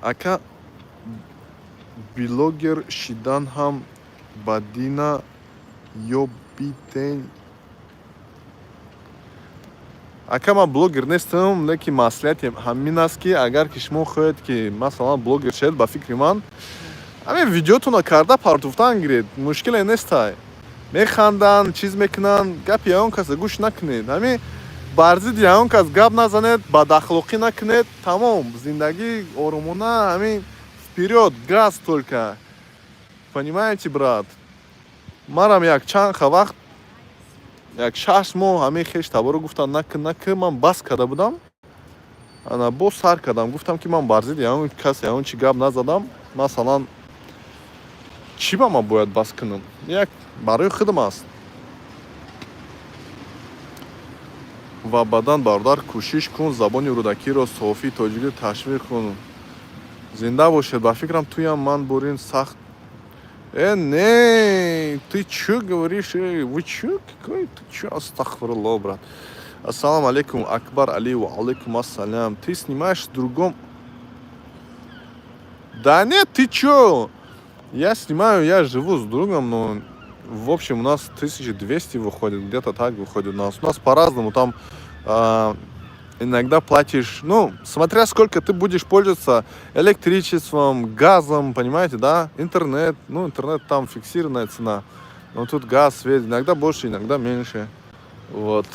Ака блогер шидан ҳам бадина ёбитен. Ака ман блогер нестам, лекин маслиҳати ҳамин аст ки агар ки шумо хоҳед ки масалан блогер шавед ба фикри ман ҳамин видеотуна карда партуфтан гиред, мушкиле нестай. Механдан, чиз мекунан, гапи ягон каса гӯш накунед. Ҳамин бар зидди ягон кас гап назанед, бадахлоқӣ накунед, тамом, зиндагӣ оромона, ҳамин вперёд, газ только. Понимаете, брат? Марам як чанха вақт як 6 моҳ ҳамин хеш таборо гуфтан накун, ман бас карда будам. Ана бо сар кардам, гуфтам ки ман бар зидди ягон кас ягон чи гап назадам. Масалан чӣ ба ман бояд бас кунам? Як барои худам аст. Ва баъдан бародар кӯшиш кун забони рӯдакиро софӣ тоҷикӣ ташвиқ кун. Зинда бошед. Ба фикрам туям ман бурин сахт. Не, ты чё говоришь? Вы чё? Какой ты чё? Астагфируллах, брат. Ассаламу алейкум, Акбар Али, ва алейкум ассалям. Ты снимаешь в другом? Да нет, ты чё? Я снимаю, я живу с другом, но в общем у нас 1200 выходит, где-то так выходит у нас. У нас по-разному, там иногда платишь, ну, смотря сколько ты будешь пользоваться электричеством, газом, понимаете, да? Интернет, ну, интернет там фиксированная цена. Но тут газ, свет, иногда больше, иногда меньше. Вот.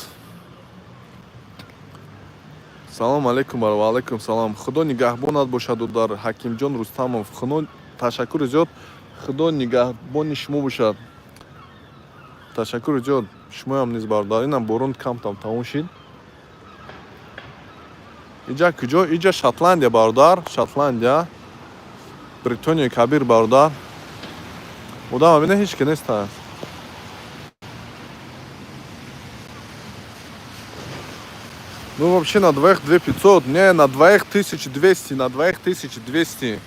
Салам алейкум, ва алейкум салам. Худо нигаҳбонат бошад дар Ҳакимҷон Рустамов. Худо ташаккури зиёд. Худо нигаҳбони шумо бошад. Ташаккури зиёд. Шумоям низ бардар. Инам борон кам там тамом шид. Иҷа куҷо? Иҷа Шотландия бародар. Шотландия. Бритония кабир бародар. Одам абина ҳеч ки нест аст. Ну вообще на двоих 2500. Не, на двоих 1200. На двоих 1200.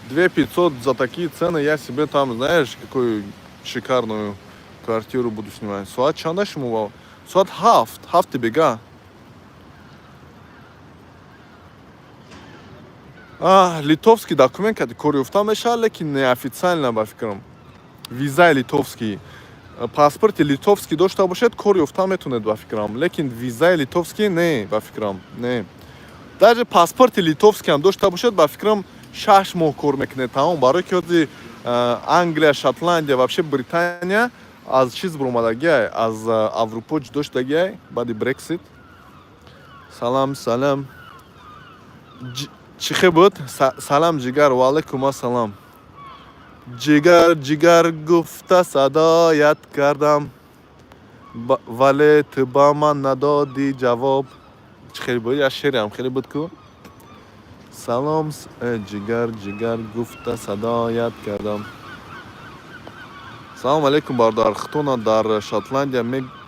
2500 за такие цены я себе там, знаешь, какую шикарную квартиру буду снимать. Суат чанда шумувал? Суат хафт бега. Литовский документ, кади кори уфта меша, лекин неофициально ба фикрам. Визаи литовский. Паспорти литовский дошта бошед, кори уфта метунед ба фикрам. Лекин визаи литовский не ба фикрам. Не. Даже паспорти литовский ҳам дошта бошед, ба фикрам 6 моҳ кор мекунед. Тамом барои ки ҳози Англия, Шотландия, вообще Британия аз чиз буромадагиай, аз Аврупо ҷудошдагиай баъди Брексит. Салам, салам. Чӣ хел буд? Салам ҷигар, ва алейкум ассалам. Ҷигар гуфта садоят кардам, вале ту ба ман надодӣ ҷавоб. Чӣ хел буд? Я шеърам хеле буд ку. Салом ҷигар гуфта садоят кардам. Салом алейкум бародар. Хутона дар Шотландия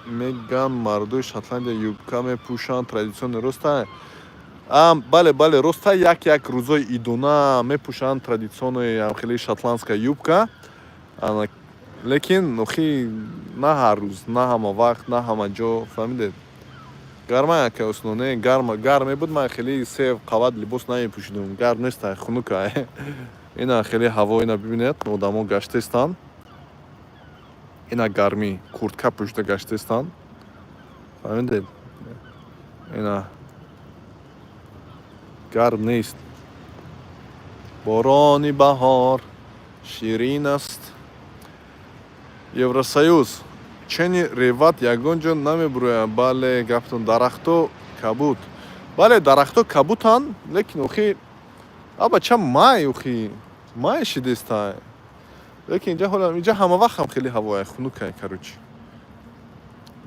меган мардои Шотландия юбка мепӯшанд. Традитсиони роста? Бале роста. Як рӯзои идона мепӯшанд традитсиони хеле шотландская юбка. Лекин охи на ҳар рӯз, на ҳама вақт, на ҳама ҷо, фаҳмидед? Гарма яке оснона, гарм мебуд, ман хеле 3 қават либос намепӯшидум. Гарм неста, хунука. Ина хеле ҳаво, ина бибинед, одамо гаштестанд. Ина гармӣ, куртка пӯшида гаштестанд. Фаҳмидед? Ина гарм нест. борони баҳор ширин аст. Евросоюз чени реват ягон ҷо намебурӯяд. Бале, гаптон дарахто кабуд. Бале, дарахто кабутанд, лекин охи ча май охи май шидеста. Лекин инҷа ҳама вақт ҳам хеле ҳавои хунукай каручи.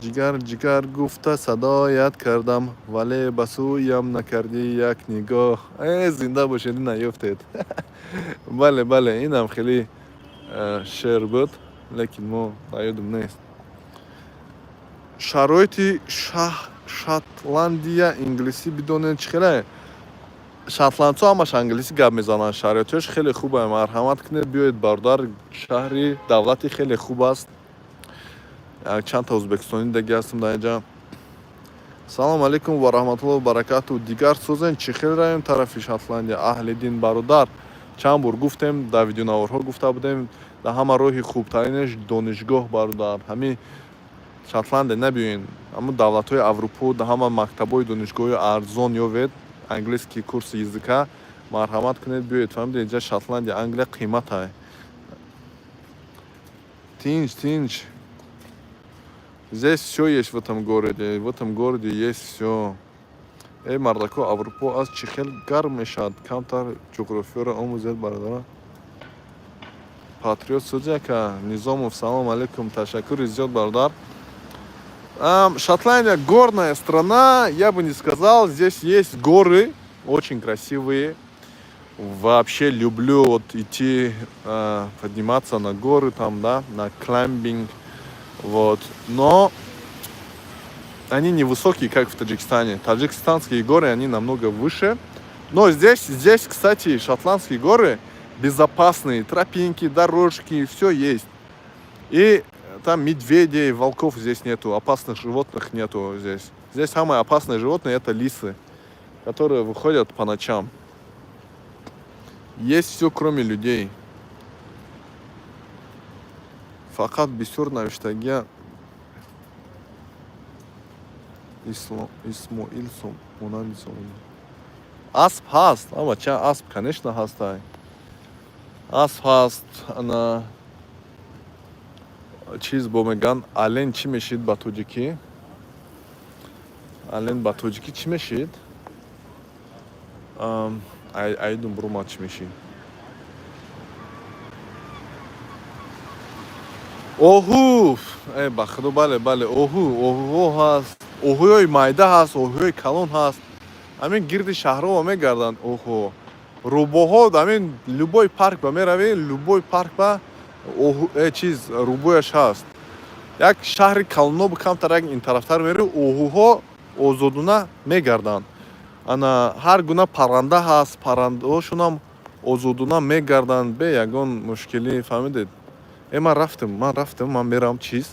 Ҷигар гуфта садоят кардам, вале ба сӯям накарди як нигоҳ. Зинда бошед, наёфтед. Бале, инам хеле шеър буд, лекин мо наёдум нест. Шароити Шотландия инглисӣ бидонед чӣ хеле? Шотландцо ҳамаш англисӣ гап мезананд. Шароиташ хеле хубе. Марҳамат кунед, биёед Бардар. Шаҳри давлати хеле хуб аст. Чандта ӯзбекистони дега ҳастам дар инҷа. Салому алейкум ва раҳматуллоҳи ва баракатуҳ. Дигар сӯзен чӣ хел раёни тарафи Шотландия? Аҳлиддин бародар. Чанд бор гуфтем, дар видеонаворҳо гуфта будем, дар ҳама роҳи хубтаринаш донишгоҳ бародар. Ҳамин Шотландия набиёен. Ҳамун давлатҳои Аврупо дар ҳама мактабҳои донишгоҳи арзон ёвед. Английский курси языка. Марҳамат кунед, биёед. Фаҳмидед, инҷа Шотландия, Англия қиматай. Тинч. Здесь всё есть в этом городе. В этом городе есть всё. Мардако, Аврупо аз чӣ хел гарм мешавад? Камтар ҷуғрофиёро омӯзед бародар. Патриот Судяка Низомов, салом алейкум. Ташаккури зиёд бародар. Шотландия горная страна, я бы не сказал. Здесь есть горы, очень красивые. Вообще люблю вот идти, подниматься на горы там, да, на клаймбинг. Вот. Но они невысокие, как в Таджикистане. Таджикистанские горы, они намного выше. Но здесь, кстати, шотландские горы безопасные. Тропинки, дорожки, все есть. И там медведей, волков здесь нету. Опасных животных нету здесь. Здесь самое опасное животное — это лисы, которые выходят по ночам. Есть все, кроме людей. Фақат бисёр навиштагия Исмоил монанди Соломон. Асп ҳаст. Ча асп, конечно, ҳастай. Асп ҳаст. Ана чиз бо меган ален чӣ мешид ба тоҷикӣ? Ален ба тоҷикӣ чӣ мешид? Айдум бурума чӣ мешид? Оҳу! Ба худо, бале, оҳуҳо ҳаст. Оҳуҳои майда ҳаст, оҳуҳои калон ҳаст. Ҳамин гирди шаҳрҳо мегарданд оҳуҳо. Рӯбоҳо, ҳамин любой парк ба меравӣ, любой парк ба чиз рӯбояш ҳаст. Як шаҳри калонҳо камтар як ин тарафтар меравӣ, оҳуҳо озодуна мегарданд. Ана ҳар гуна парранда ҳаст, паррандаҳошунам озодуна мегарданд бе ягон мушкилӣ, фаҳмидед? Ман рафтам, ман мерам чиз.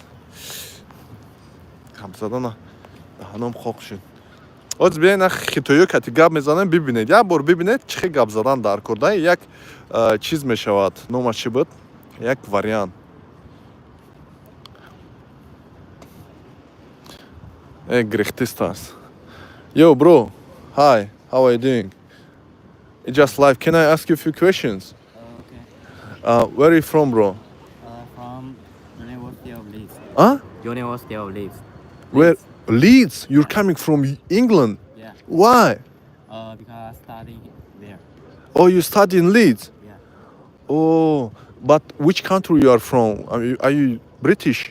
Гапзадана даҳанам хоқ шуд. Оз биёед хитоиё кати гап мезанем, бибинед. Як бор бибинед чӣ хел гап задан дар кор. Дай як чиз мешавад. Номаш чӣ буд? Як вариант. Грехтистас. Yo, bro. Hi. How are you doing? It's just live. Can I ask you a few questions? Okay. Where are you from, bro? From University of Leeds. Huh? University of Leeds. Where? Leeds. You're coming from England. Yeah. Why? Because I study there. Oh, you study in Leeds. Yeah. Oh, but which country you are from? Are you British?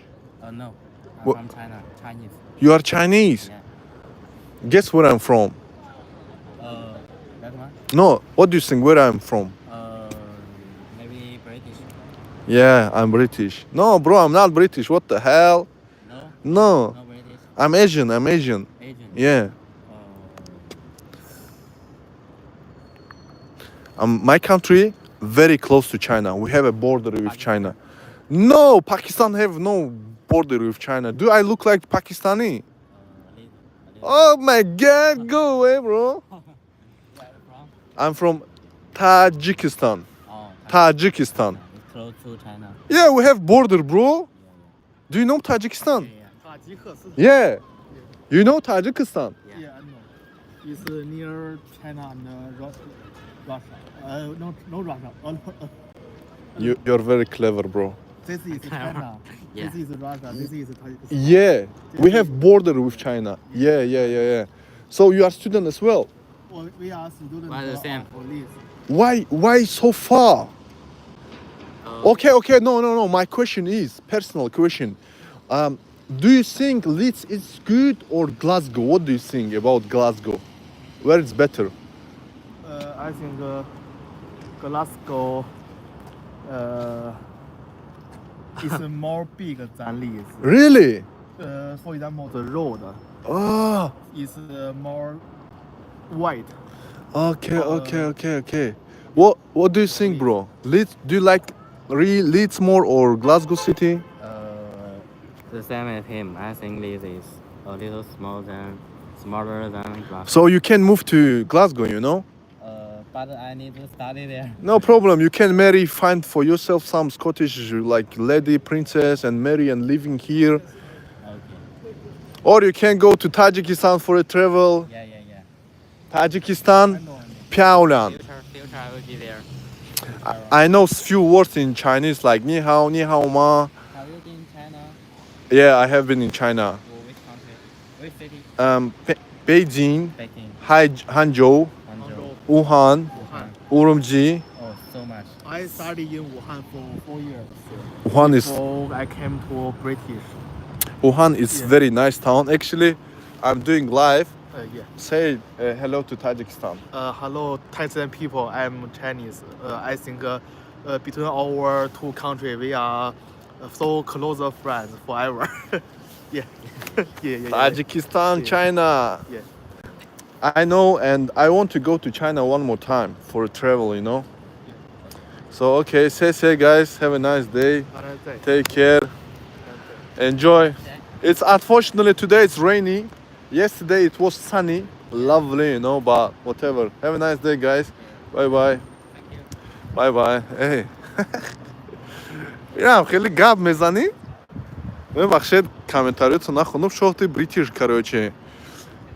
No. I'm What? from China. Chinese. You are Chinese. Yeah. Guess where I'm from? That one. No. What do you think? Where I'm from? Maybe British. Yeah, I'm British. No, bro, I'm not British. What the hell? No. No. No British. I'm Asian. Asian. Yeah. Uh, My country very close to China. We have a border with China. No, Pakistan have no border with China. Do I look like Pakistani? Oh my God, go away, bro. Where are you from? I'm from Tajikistan. Oh, Tajikistan. It's close to China. Yeah, we have border, bro. Do you know Tajikistan? Yeah. You know Tajikistan? Yeah, I know. It's near China and Russia. No Russia. You're very clever, bro. This is China. Yeah. This is Russia. This is Tajikistan. Yeah, we have border with China. Yeah. So you are student as well. We are students Why the same? for this. Why so far? Okay. No. My question is personal question. Do you think Leeds is good or Glasgow? What do you think about Glasgow? Where it's better? I think Glasgow is more big than Leeds. Really? For example, the road Oh, is more wide. okay. What do you think, bro? Leeds? Do you like Leeds more or Glasgow City? The same as him. I think this is a little smaller than Glasgow. So you can move to Glasgow, you know? But I need to study there. No problem. You can find for yourself some Scottish like lady, princess, and marry and living here. Okay. Or you can go to Tajikistan for a travel. Yeah. Tajikistan, 漂亮. Future I will be there. I know few words in Chinese like 你好,你好吗? Have you been in China? Yeah, I have been in China. Or which country? Which city? Beijing, Peking. Hangzhou, Hangzhou. Wuhan, Urumqi. Oh, so much. I studied in Wuhan for 4 years. Wuhan is Before I came to British. Wuhan very nice town. Actually, I'm doing live. Yeah. Say hello to Tajikistan. Hello, Thailand people. I'm Chinese. I think between our two countries, we are so close friends forever. yeah. yeah. Tajikistan, China. Yeah. I know, and I want to go to China one more time for a travel, you know. So okay, say guys, have a nice day. Take care. Enjoy. It's unfortunately today it's rainy. Yesterday it was sunny, lovely, you know, but whatever. Have a nice day, guys. Bye. Hey. Я خیلی габ мезани. Выбачте, комментарий нахуй, что ты бритиш, короче.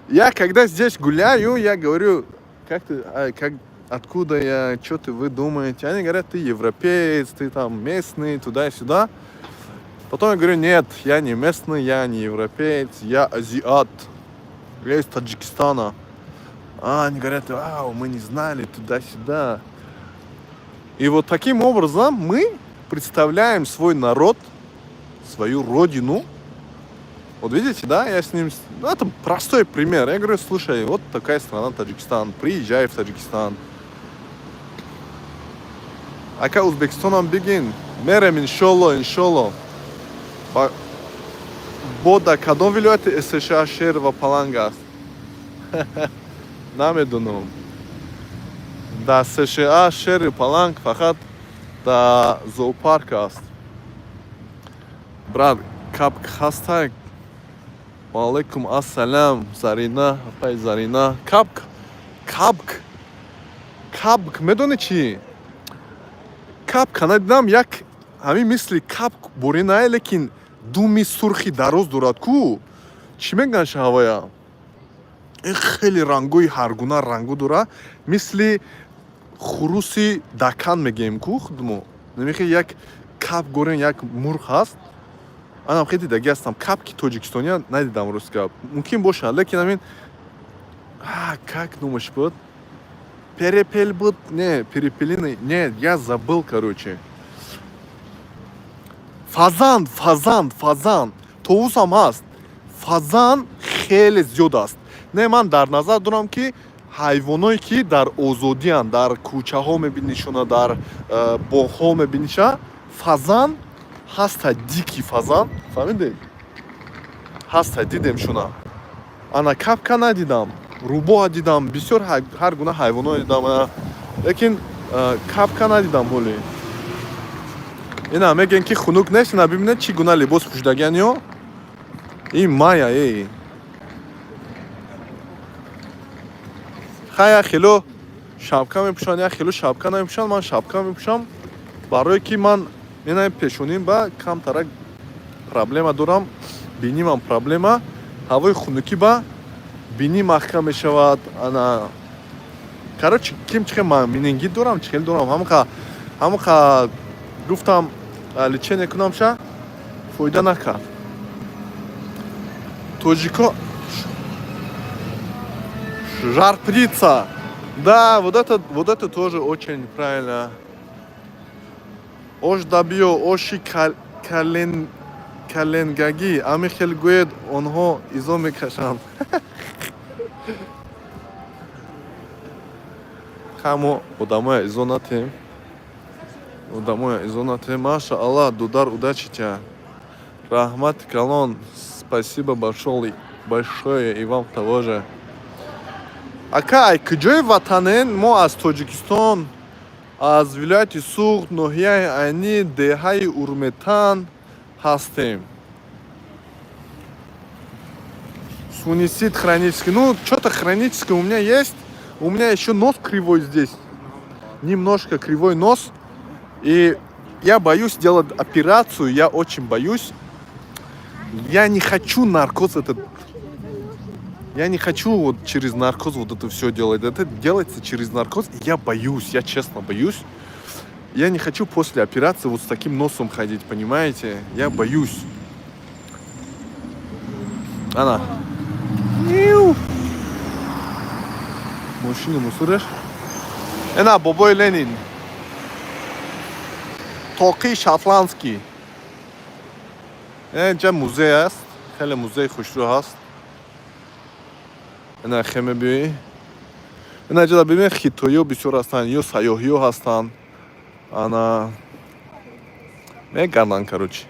Я когда здесь гуляю, я говорю, откуда я, что вы думаете? Они говорят, ты европеец, ты там местный, туда-сюда. Потом я говорю, нет, я не местный, я не европеец, я азиат. Я из Таджикистана. Они говорят, мы не знали, туда-сюда. И вот таким образом мы представляем свой народ, свою родину. Вот видите, да, я с ним... Ну, это простой пример. Я говорю, слушай, вот такая страна Таджикистан, приезжай в Таджикистан. Ака Узбекистаном бегин, мерем иншалло. Бода, кадом вилюэти США шер ва палангас? Намедунум. Да США шер ва паланг фақат да зоопарк аст. Брат, капк хастай. Алейкум ассалам, Зарина, апай Зарина. Капк. Медони чи? Капк, канадидам як ҳамин мисли капк боринае, лекин думи сурхи дароз дорад ку. Чӣ мегӯянд шаҳвая? Ин хеле рангои ҳаргуна рангу дора, мисли хуруси дакан мегӯем ку худмо. Намехе як капк горен, як мурғ ҳаст. Анам хеле дидаги ҳастам. Капки тоҷикистония надидам рӯзка. Мумкин бошад, лекин ҳамин как номаш буд? Перепел буд? Не, перепелиный. Не, я забыл, короче. Фазан. Товусам ҳаст. Фазан хеле зиёд аст. Не, ман дар назар дорам ки ҳайвоное ки дар озодиянд, дар кӯчаҳо мебинишона, дар боғҳо мебиниша, фазан ҳаста, дики фазан, фаҳмидед? ҳаста дидем шуна. Ана капка надидам, рубоа дидам, бисёр ҳар гуна ҳайвонот дидам, лекин капка надидам ҳоли. Ина мегӯянд ки хунук нест, ина бибинед чӣ гуна либос пӯшидаган ё? Ин мая хая хело шапка мепӯшанд, я хело шапка намепӯшанд. Ман шапка мепӯшам, барое ки ман менаи пешоним ба камтарак проблема дорам, бинимам проблема, ҳавои хунукӣ ба бини маҳкам мешавад. Ана короче ким чихел ман менингит дорам, чихел дорам, ҳамақа гуфтам лечение кунам ша, фоида накард. Тоҷико жар-птица. Да, вот это тоже очень правильно. Ош дабиё, оши каленгаги, амихел гӯед, онҳо изо мекашанд. Хамо одамоя изо натем. Машааллах, дудар удачи. Рахмат калон. Спасибо большое и вам того же. Акай, куҷои ватанен? Мо аз Тоҷикистон, аз вилояти Суғд, ноҳияи Айни, деҳаи Урметан ҳастем. Сунисит хронический. Ну, что-то хроническое у меня есть. У меня еще нос кривой здесь. Немножко кривой нос. И я боюсь делать операцию, я очень боюсь. Я не хочу наркоз этот. Я не хочу вот через наркоз вот это все делать. Это делается через наркоз. И я боюсь, я честно боюсь. Я не хочу после операции вот с таким носом ходить, понимаете? Я боюсь. Ана. Мужчина мусоришь? Эна Бобой Ленин. Тоқи шотландский. اینجا موزه است، خیلی موزه خوشرو هست. اینا خیمه بیایی. اینا اینجا ببین خیتویی ها بسیار هستن یا سیاحی ها هستن. انا میگردن کروچی.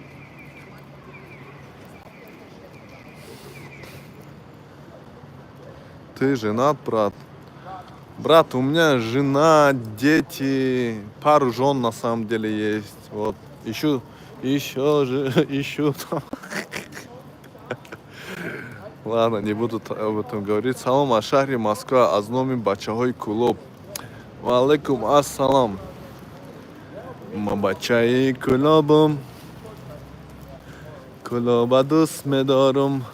Ты женат, брат? Брат, у меня жена, дети, пару жен на самом деле есть. Вот, ищу там. Ладно, не буду об этом говорить. Салам Ашари, Москва, Азноми, Бачахой, Кулоб. Валейкум ассалам. Мабачаи Кулобом. Кулоба дуст медорум.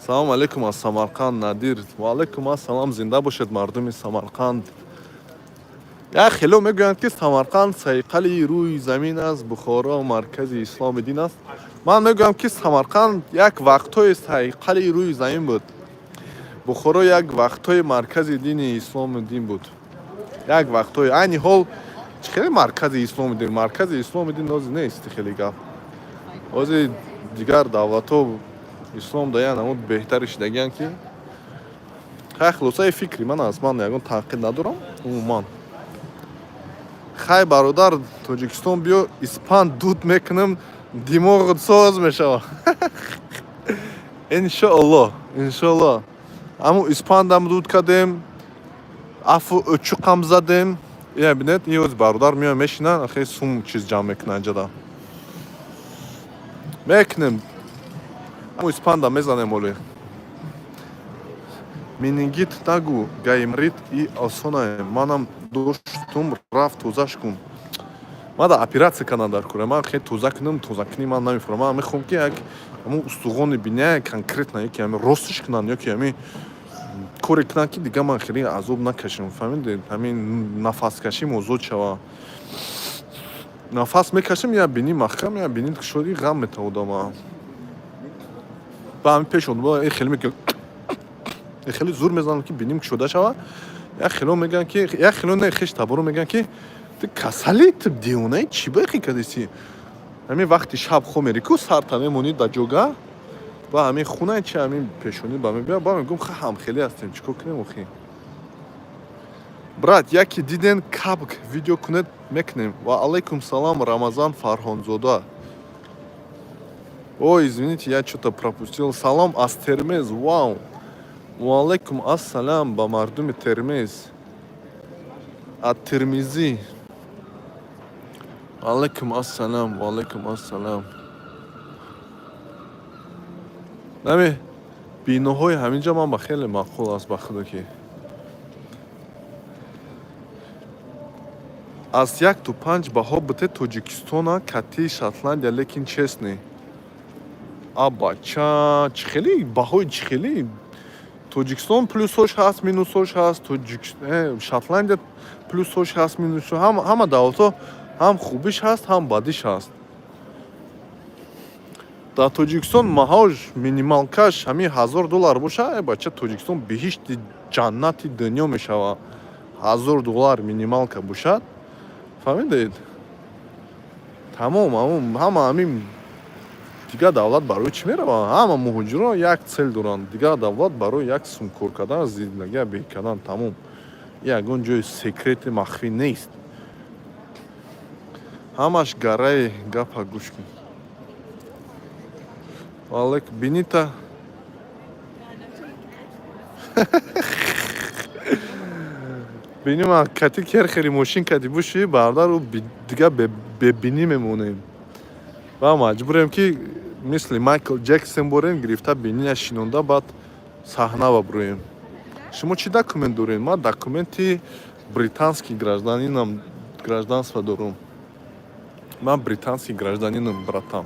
Салам алейкум аз Самарқанд, Надир. Валейкум ассалам, зинда бошед мардуми Самарқанд. Я хело мегӯянд ки Самарқанд сайқали рӯи замин аст, Бухоро маркази исломи дин аст. Ман мегӯям ки Самарқанд як вақтҳои сайқали рӯи замин буд. Бухоро як вақтҳои маркази дини исломи дин буд. Як вақтҳои айни ҳол чӣ хеле маркази исломи дин? Маркази исломи дин ози нест хеле гап. Ози дигар давлатҳо ислом даян амуд беҳтари шидагиянд ки хай хулосаи фикри ман аст. Ман ягон танқид надорам умуман. Хай бародар Тоҷикистон биё, испан дуд мекунам, димоғот соз мешава. Иншоаллоҳ, иншоаллоҳ. Аму испандам дуд кардем, афу өчуқам задем. Я бинед, ин оз бародар меояд мешинанд, ахе сум чиз ҷамъ мекунанд ҷада. Мекунем. Аму испанда мезанем оле. Менингит нагӯ, гаймрит и осонае. Манам доштум рафт тозаш кун. Мада операция канам дар кора. Ман хеле тоза кунӣ ман намефаҳмам. Ман мехоҳам ки як аму устуғони биня конкретно яке ами ростиш кунанд ёки ами коре кунанд ки дига ман хеле азоб накашам. Фаҳмидед? Ҳамин нафаскашӣ озод шава. Нафас мекашам, я бини маҳкам, я бини кушоди ғам метаводам. Ба ҳамин пешон ба хеле мекунам. خیلی زور میزنم که بینیم شده شود. یا خیلی میگن که یا خیلی نه خیش تبارو میگن که تو کسلی تو دیونه چی بخی کدیسی. همین وقتی شب خو میری کو سر تنه مونی دا جوگا با همین خونه چی همین پیشونی با من بیا با میگم هم خیلی هستیم چیکار کنیم اخی. برات یکی دیدن کابک ویدیو کنید میکنیم. و علیکم سلام رمضان فرهانزاده. Ой, извините, я что-то пропустил. Салам аз Термез, вау. Валейкум ассалам ба мардуми Термез. От Термизи. Валейкум ассалам, валейкум ассалам. Нами биноҳои ҳаминҷа ман ба хеле маъқул аст ба худо ки аз 1 то 5 баҳо бите Тоҷикистона кати Шотландия лекин честни. Абача чӣ хеле баҳои чӣ хеле Тоҷикистон плюсош ҳаст, минусош ҳаст, Шотландия плюсош ҳаст, минусош ҳама давлатҳо ҳам хубиш ҳаст, ҳам бадиш ҳаст. Дар Тоҷикистон маҳош минималкаш ҳамин $1000 боша, бача Тоҷикистон биҳишти ҷаннати дунё мешава. $1000 минималка бошад. Фаҳмидед? Тамом ҳама ҳамин дигар давлат барои чӣ мераванд? Ҳама муҳоҷирон як цел доранд. Дигар давлат барои як сум кор кардан, зиндагия беҳ кардан тамом. Ягон ҷои секрети махфӣ нест. Ҳамаш гараи гапа гӯш кун. Валек бинита биним кати керхери мошин кати буши бардару дига бебинӣ мемонем. Ва маҷбурем ки мисли Майкл Ҷексон борем гирифта биниаш шинонда баъд саҳна бабурем. Шумо чӣ документ доред? Ман документи британский гражданинам, гражданство дорам. Ман британский гражданинам, братан.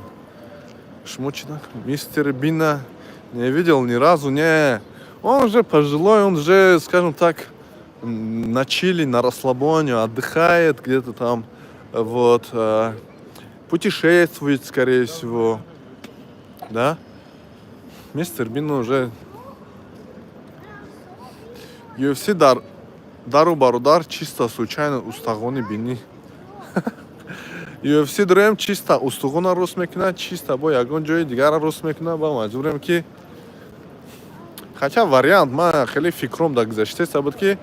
Шумо чӣ документ? Мистер Бина не видел ни разу, не. Он уже пожилой, он уже, скажем так, на чили, на расслабоне, отдыхает где-то там, вот, путешествует, скорее всего, да? Мистер Бин уже UFC дару бародар чисто случайно устағони бини. UFC дорем чисто устуғона рост мекунад, чисто бо ягон ҷои дигара рост мекунад, ба маҷбурем ки хотя вариант ман хеле фикром дар гузашта буд ки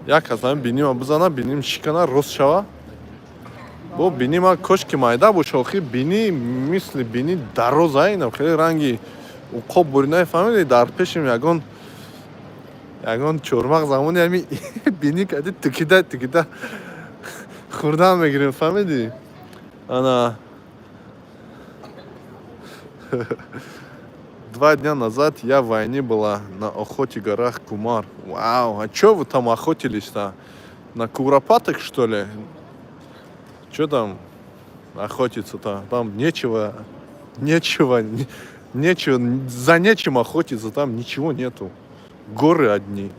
як аз ҳамин бинима бизанам, биним шикана рост шава. Бо бинима кошки майда боша, охи бини мисли бини дароз айнам, хеле ранги уқоб бурина, фаҳмиди дар пешим ягон чормақ замони ҳами бини кади тукида хурдан мегирем, фаҳмиди? Ана 2 дня назад я в войне была на охоте в горах Кумар. Вау, а чё вы там охотились-то? На куропаток, что ли? Чё там охотиться-то? Там нечего, за нечем охотиться, там ничего нету. Горы одни.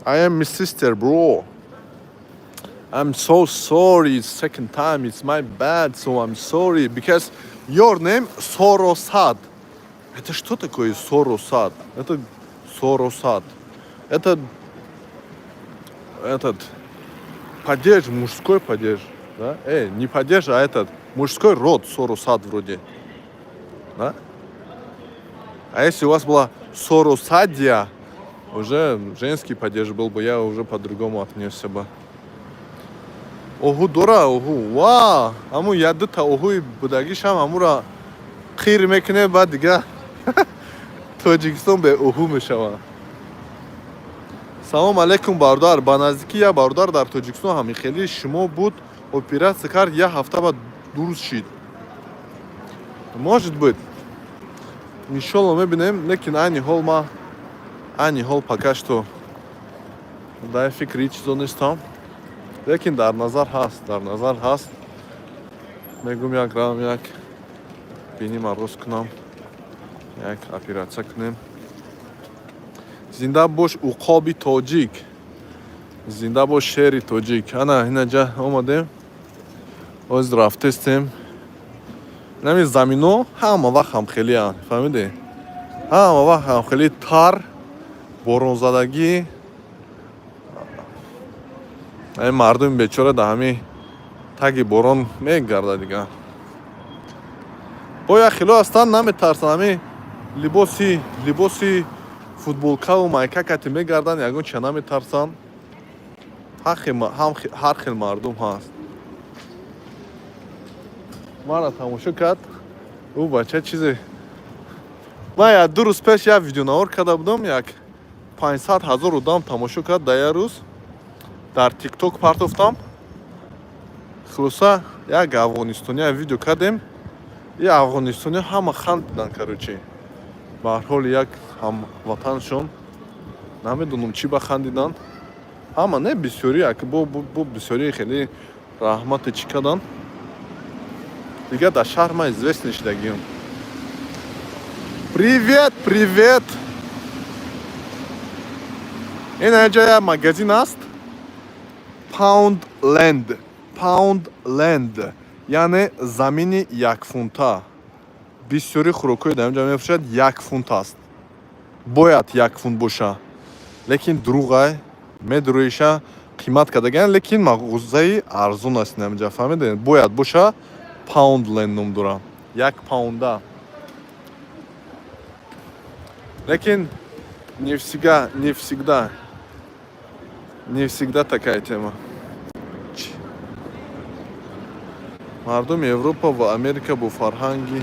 I am my sister, bro. I'm so sorry, it's second time, it's my bad, so I'm sorry, because your name Соросад. Это что такое Соросад? Это Соросад. Это падеж, мужской падеж, да? Не падеж, а этот мужской род Соросад вроде, да? А если у вас была Соросадия, уже женский падеж был бы, я уже по-другому отнесся бы. Оҳу дора, оҳу, ва, аму ядута оҳуи будагишам амура қир мекуне, баъд дига Тоҷикистон бе оҳу мешава. Салом алейкум бародар, ба наздики як бародар дар Тоҷикистон ҳамихели шумо буд, операция кард, 1 ҳафта баъд дуруст шид. Может быть. Иншолло мебинем, лекин айни ҳол пока что дар фикри чизо нестам. Лекин дар назар ҳаст. Мегум як рам, як бинима рост кунам, як операция кунем. Зинда бош уқоби тоҷик, зинда бош шери тоҷик. Ана инаҷа омадем, ҳозир рафтестем. Нами замино ҳама вақт ҳамхелианд, фаҳмиде? Ҳама вақт ҳамхели тар, боронзадагӣ. ай мардуми бечора дар ҳамин таги борон мегардад дига. бо як хело астан наметарсанд, ҳамин либоси футболкаву майка кати мегардан, ягон чия наметарсанд. ҳар хел мардум ҳаст. мара тамошо кард, ӯ бача чизе ман як 2 рӯз пеш як видеонавор карда будам як 500 000 одам тамошо кард дар як рӯз дар тикток партофтам хулоса як афғонистония видео кардем и афғонистониё ҳама хандидан карочи ба ҳар ҳол як ҳамватаншон намедонам чӣ ба хандидан ҳама не бисёрӣ як бо бисёрии хеле раҳмате чӣ кардан дигар дар шаҳр ман известный шудагиам привет привет ин ҳаҷа як магазин аст Poundland яъне замини якфунта бисёри хӯрокҳои дар инҷа мефурӯшад 1 фунт аст бояд 1 фунт боша лекин дурӯғай медурӯиша қимат кардаган лекин мағозаи арзон аст ин инҷа фаҳмидед бояд боша Poundland ном дора 1 паунда лекин не всегда такая тема мардуми Европа ва Америка бо фарҳанги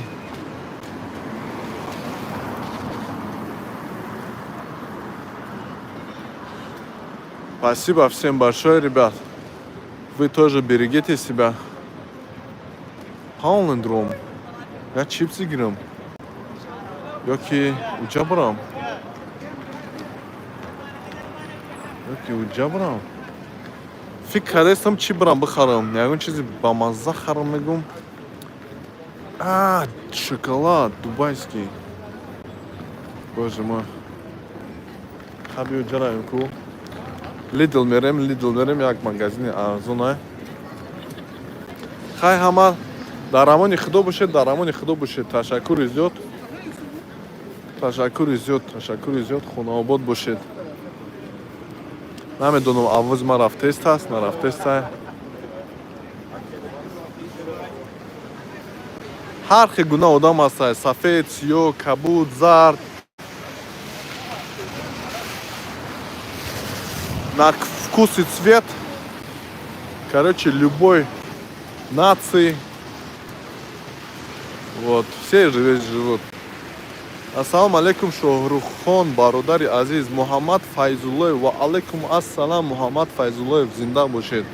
Спасибо всем большое, ребят. Вы тоже берегите себя. Poundland ром. Я чипсы гирам. Ёки уҷа бурам. Фикр кардастам чӣ бурам бихарам. Ягон чизи ба мазза харам мегум. Шоколад дубайский. Боже мой. Хаби уҷа раем ку. Lidl мерем як магазини арзон хай ҳама дар амони худо бошед ташаккури зиёд хонаобод бошед намедонам авози ман рафтест аст нарафтест ҳар хел гуна одам ҳастад сафед сиёҳ кабуд зард на вкус и цвет. Короче, любой нации. Вот, все живут. Ассаламу алейкум, Шохрухон, бародари азиз, Мухаммад Файзуллоев. Ва алейкум ассалам, Мухаммад Файзуллоев, зинда бошед.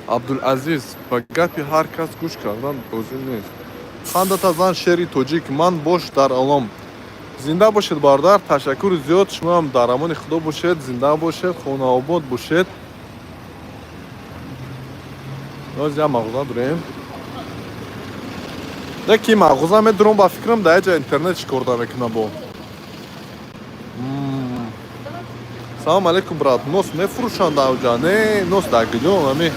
Абдулазиз, ба гапи ҳар кас гӯш кардан лозим нест. Хандата зан шери тоҷик, ман бош дар олом. Зинда бошед бародар, ташаккури зиёд, шумоам дар амони худо бошед, зинда бошед, хонаобод бошед. Ҳозир як мағоза дорем. Леки мағоза медурам ба фикрам дар ҷа интернет шикорда мекуна бо. Салом алейкум брат, нос мефурӯшанд дар ҷа, не, нос дар гидон ами.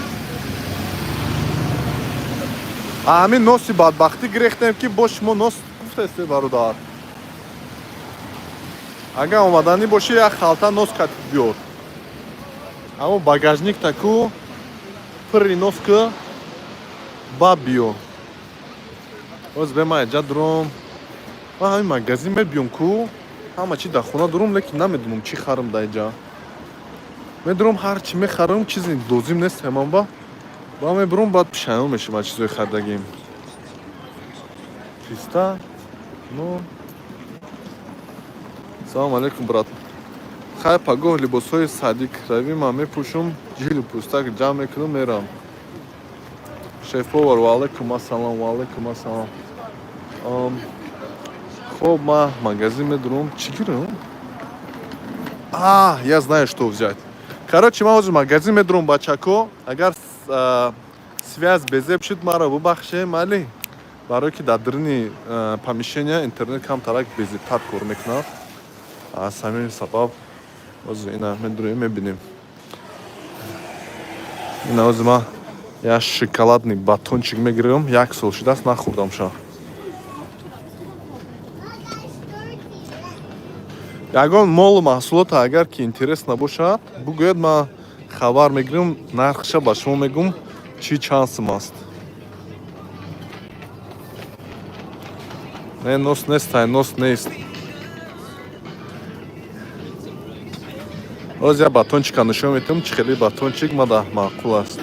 Ами носи бадбахтӣ гирехтем ки бо шумо нос гуфтесте бародар. Агар омаданӣ боши як халта нос катиб биёр. Аммо багажник таку пирри нос ки ба биё. Ҳозир бема ҷа дурам. Ман ҳамин магазин мебиём ку ҳама чӣ дар хона дурам, лекин намедонам чӣ харам дар ҷа. Медурам ҳар чӣ мехарам чизи лозим нест ҳаман ба мебурам баъд пишаймон мешавам аз чизои хардагим. Чиста? Ну Салом алейкум, брат. Хай пагоҳ либосҳои садиқравӣ ман мепӯшам, ҷилу пӯстак ҷамъ мекунам, мерам. Шеф-повар, ва алейкум ассалом. Хоб, ман магазин медурам. Чӣ гирам? Я знаю, что взять. Короче, ман ҳозир магазин медурам бачако. Агар связь безеб шуд, маро бубахшед, майли. Барое ки дар даруни помещения интернет камтарак безебтар кор мекунад. Аз ҳамин сабаб ҳозир ина медурем мебинем. Ина ҳозир ман як шоколадный батончик мегирам. 1 сол шудааст нахӯрдам ша. Ягон молу маҳсулота агар ки интерес набошад, бугӯед, ман хабар мегирам, нархша ба шумо мегум чӣ чанд сум аст. Не, нос нест. Ҳозир як батончика нишон медиҳам, чӣ хеле батончик мада маъқул аст.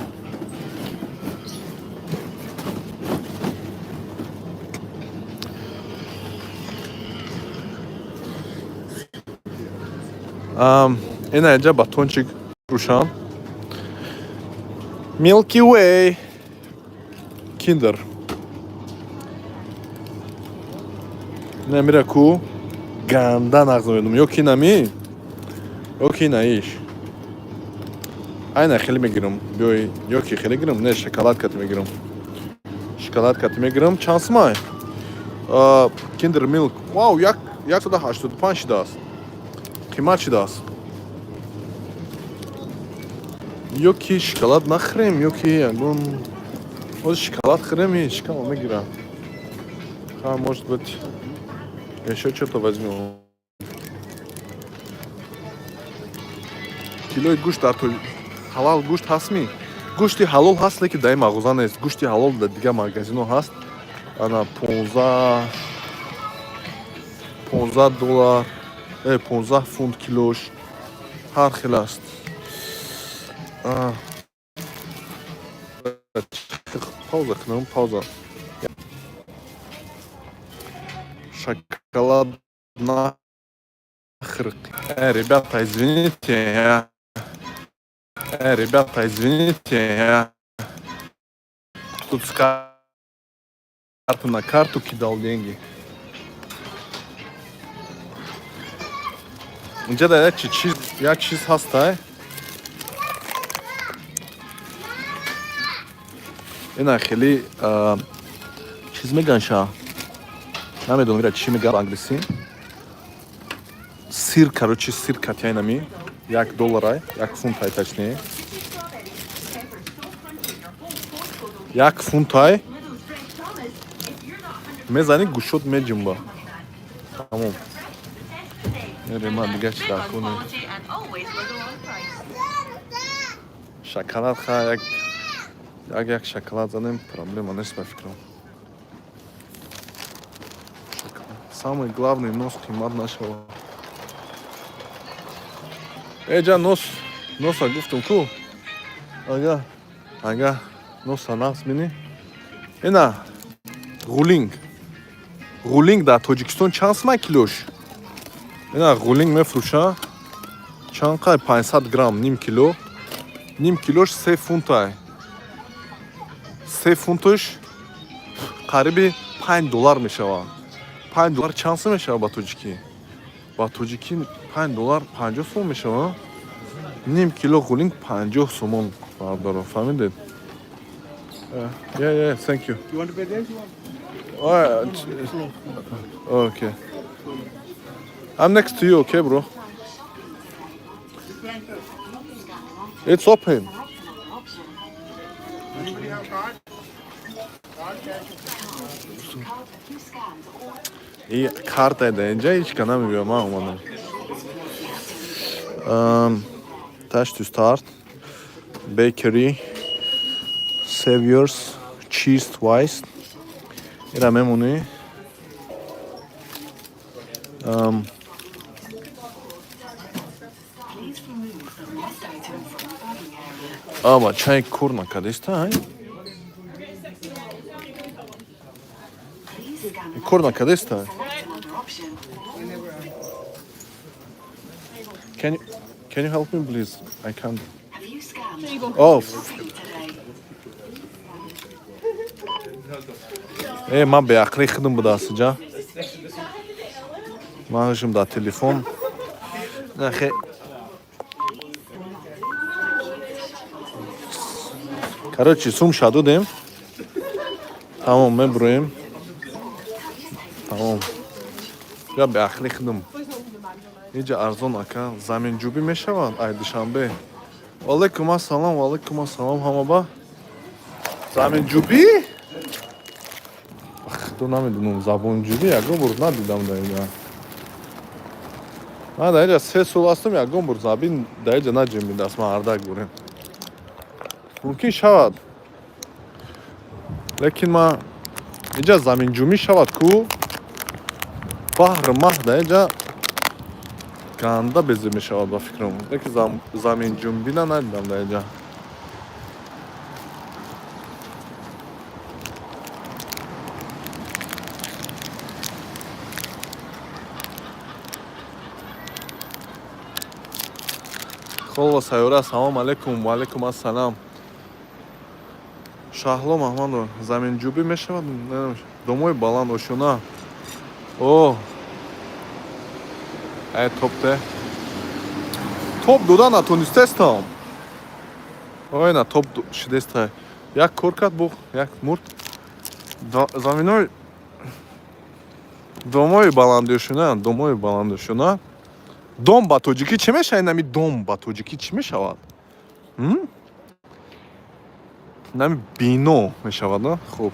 ина инҷа батончик фурӯшам. Milky Way Kinder. Намира ку ганда нағз медум. Ёки нами? Ёки наиш. Айна хеле мегирам. Биёй, ёки хеле гирам. Не, шоколадкат мегирам. Шоколадкат мегирам. Чанд сомай? Kinder Milk. Вау, 185 шидааст. Қимат шидааст. Ёки шоколад нахӯрем, ёки ягон оз шоколад хӯрем, шикам мегирам. Ха, может быть, ещё что-то возьмем. Килои гӯшт дар то ҳалал гӯшт ҳастми? Гӯшти ҳалол ҳаст, лекин дар ин мағоза нест. Гӯшти ҳалол дар дигар магазино ҳаст. Ана $15, $15 килош ҳар хел аст. Пауза кунам, пауза. Шоколад нахрык. Ребята, извините. Ребята, извините. Тут с карты на карту кидал деньги. Где-то як чиз ҳаст, ай? Ина хеле чиз меган ша. Намедонам ира чӣ меган англиси. Сир, короче, сир катяйнами. $1, ай, $1 точнее. $1 мезани гӯшот меҷимба. Тамом. Эре ман дигар чӣ дар кунем. Шоколад ха як шоколад занем, проблема нест ба фикрам. Самый главный нос қимат нашава. Эҷа носа гуфтум ку? Ага, носа нағз бини. Ина ғулинг дар Тоҷикистон чанд сомай килош? Ина ғулинг мефурӯша. Чанд қай? 500 грамм, ним кило. Ним килош $3. 3 фунтош қариби $5 мешава. $5 чанд сом мешава ба тоҷикӣ? Ба тоҷикӣ $5 50 сом мешава. Ним кило ғулинг 50 сомон бардоро. Фаҳмидед? Yeah, thank you. You want to pay this one? Okay. I'm next to you, okay, bro? It's open. И карта да инҷа ҳеҷ ка намебиём, ман омадам. Touch to start. Bakery. Saviors. Cheese twice. Ира мемонӣ. Аба чай кур накадиста, ай? Кур накадиста? Can you help me, please? I can't. Oh. Ман беақлӣ худам будааст ҷа. Ман ҳушум дар телефон. Нахе. Короче, сум шадудем. Тамом мебуроем. Тамом. Я беақлӣ худам. Иҷа арзон ака заминҷӯбӣ мешавад ай душанбе. Валайкум ассалом, ҳамаба. Заминҷӯбӣ? Худо намедонам забонҷӯбӣ ягон бор надидам дар инҷа. Ман дар инҷа 3 сол ҳастам, ягон бор забин дар инҷа наҷемидааст, ман ардак бурем. Мумкин шавад. Лекин ман инҷа заминҷӯбӣ шавад ку баҳр маҳ дар инҷа ганда безе мешавад ба фикрам. Лекин заминҷӯбӣ надидам дар инҷа. Сол ва сайёра. Ассалому алайкум. Ва алайкум ассалам. Шаҳло Маҳмадо заминҷӯбӣ мешавад? Домои баланд ошуна. О. Ай топте. Топ дода натонистестам. Ой на топ шидеста. Як кор кард бух, як мурд. Заминои домои баландошуна, домои баландошуна. Дом ба тоҷикӣ чӣ мешавад? Нами дом ба тоҷикӣ чӣ мешавад? Нами бино мешавад, а? Хуб.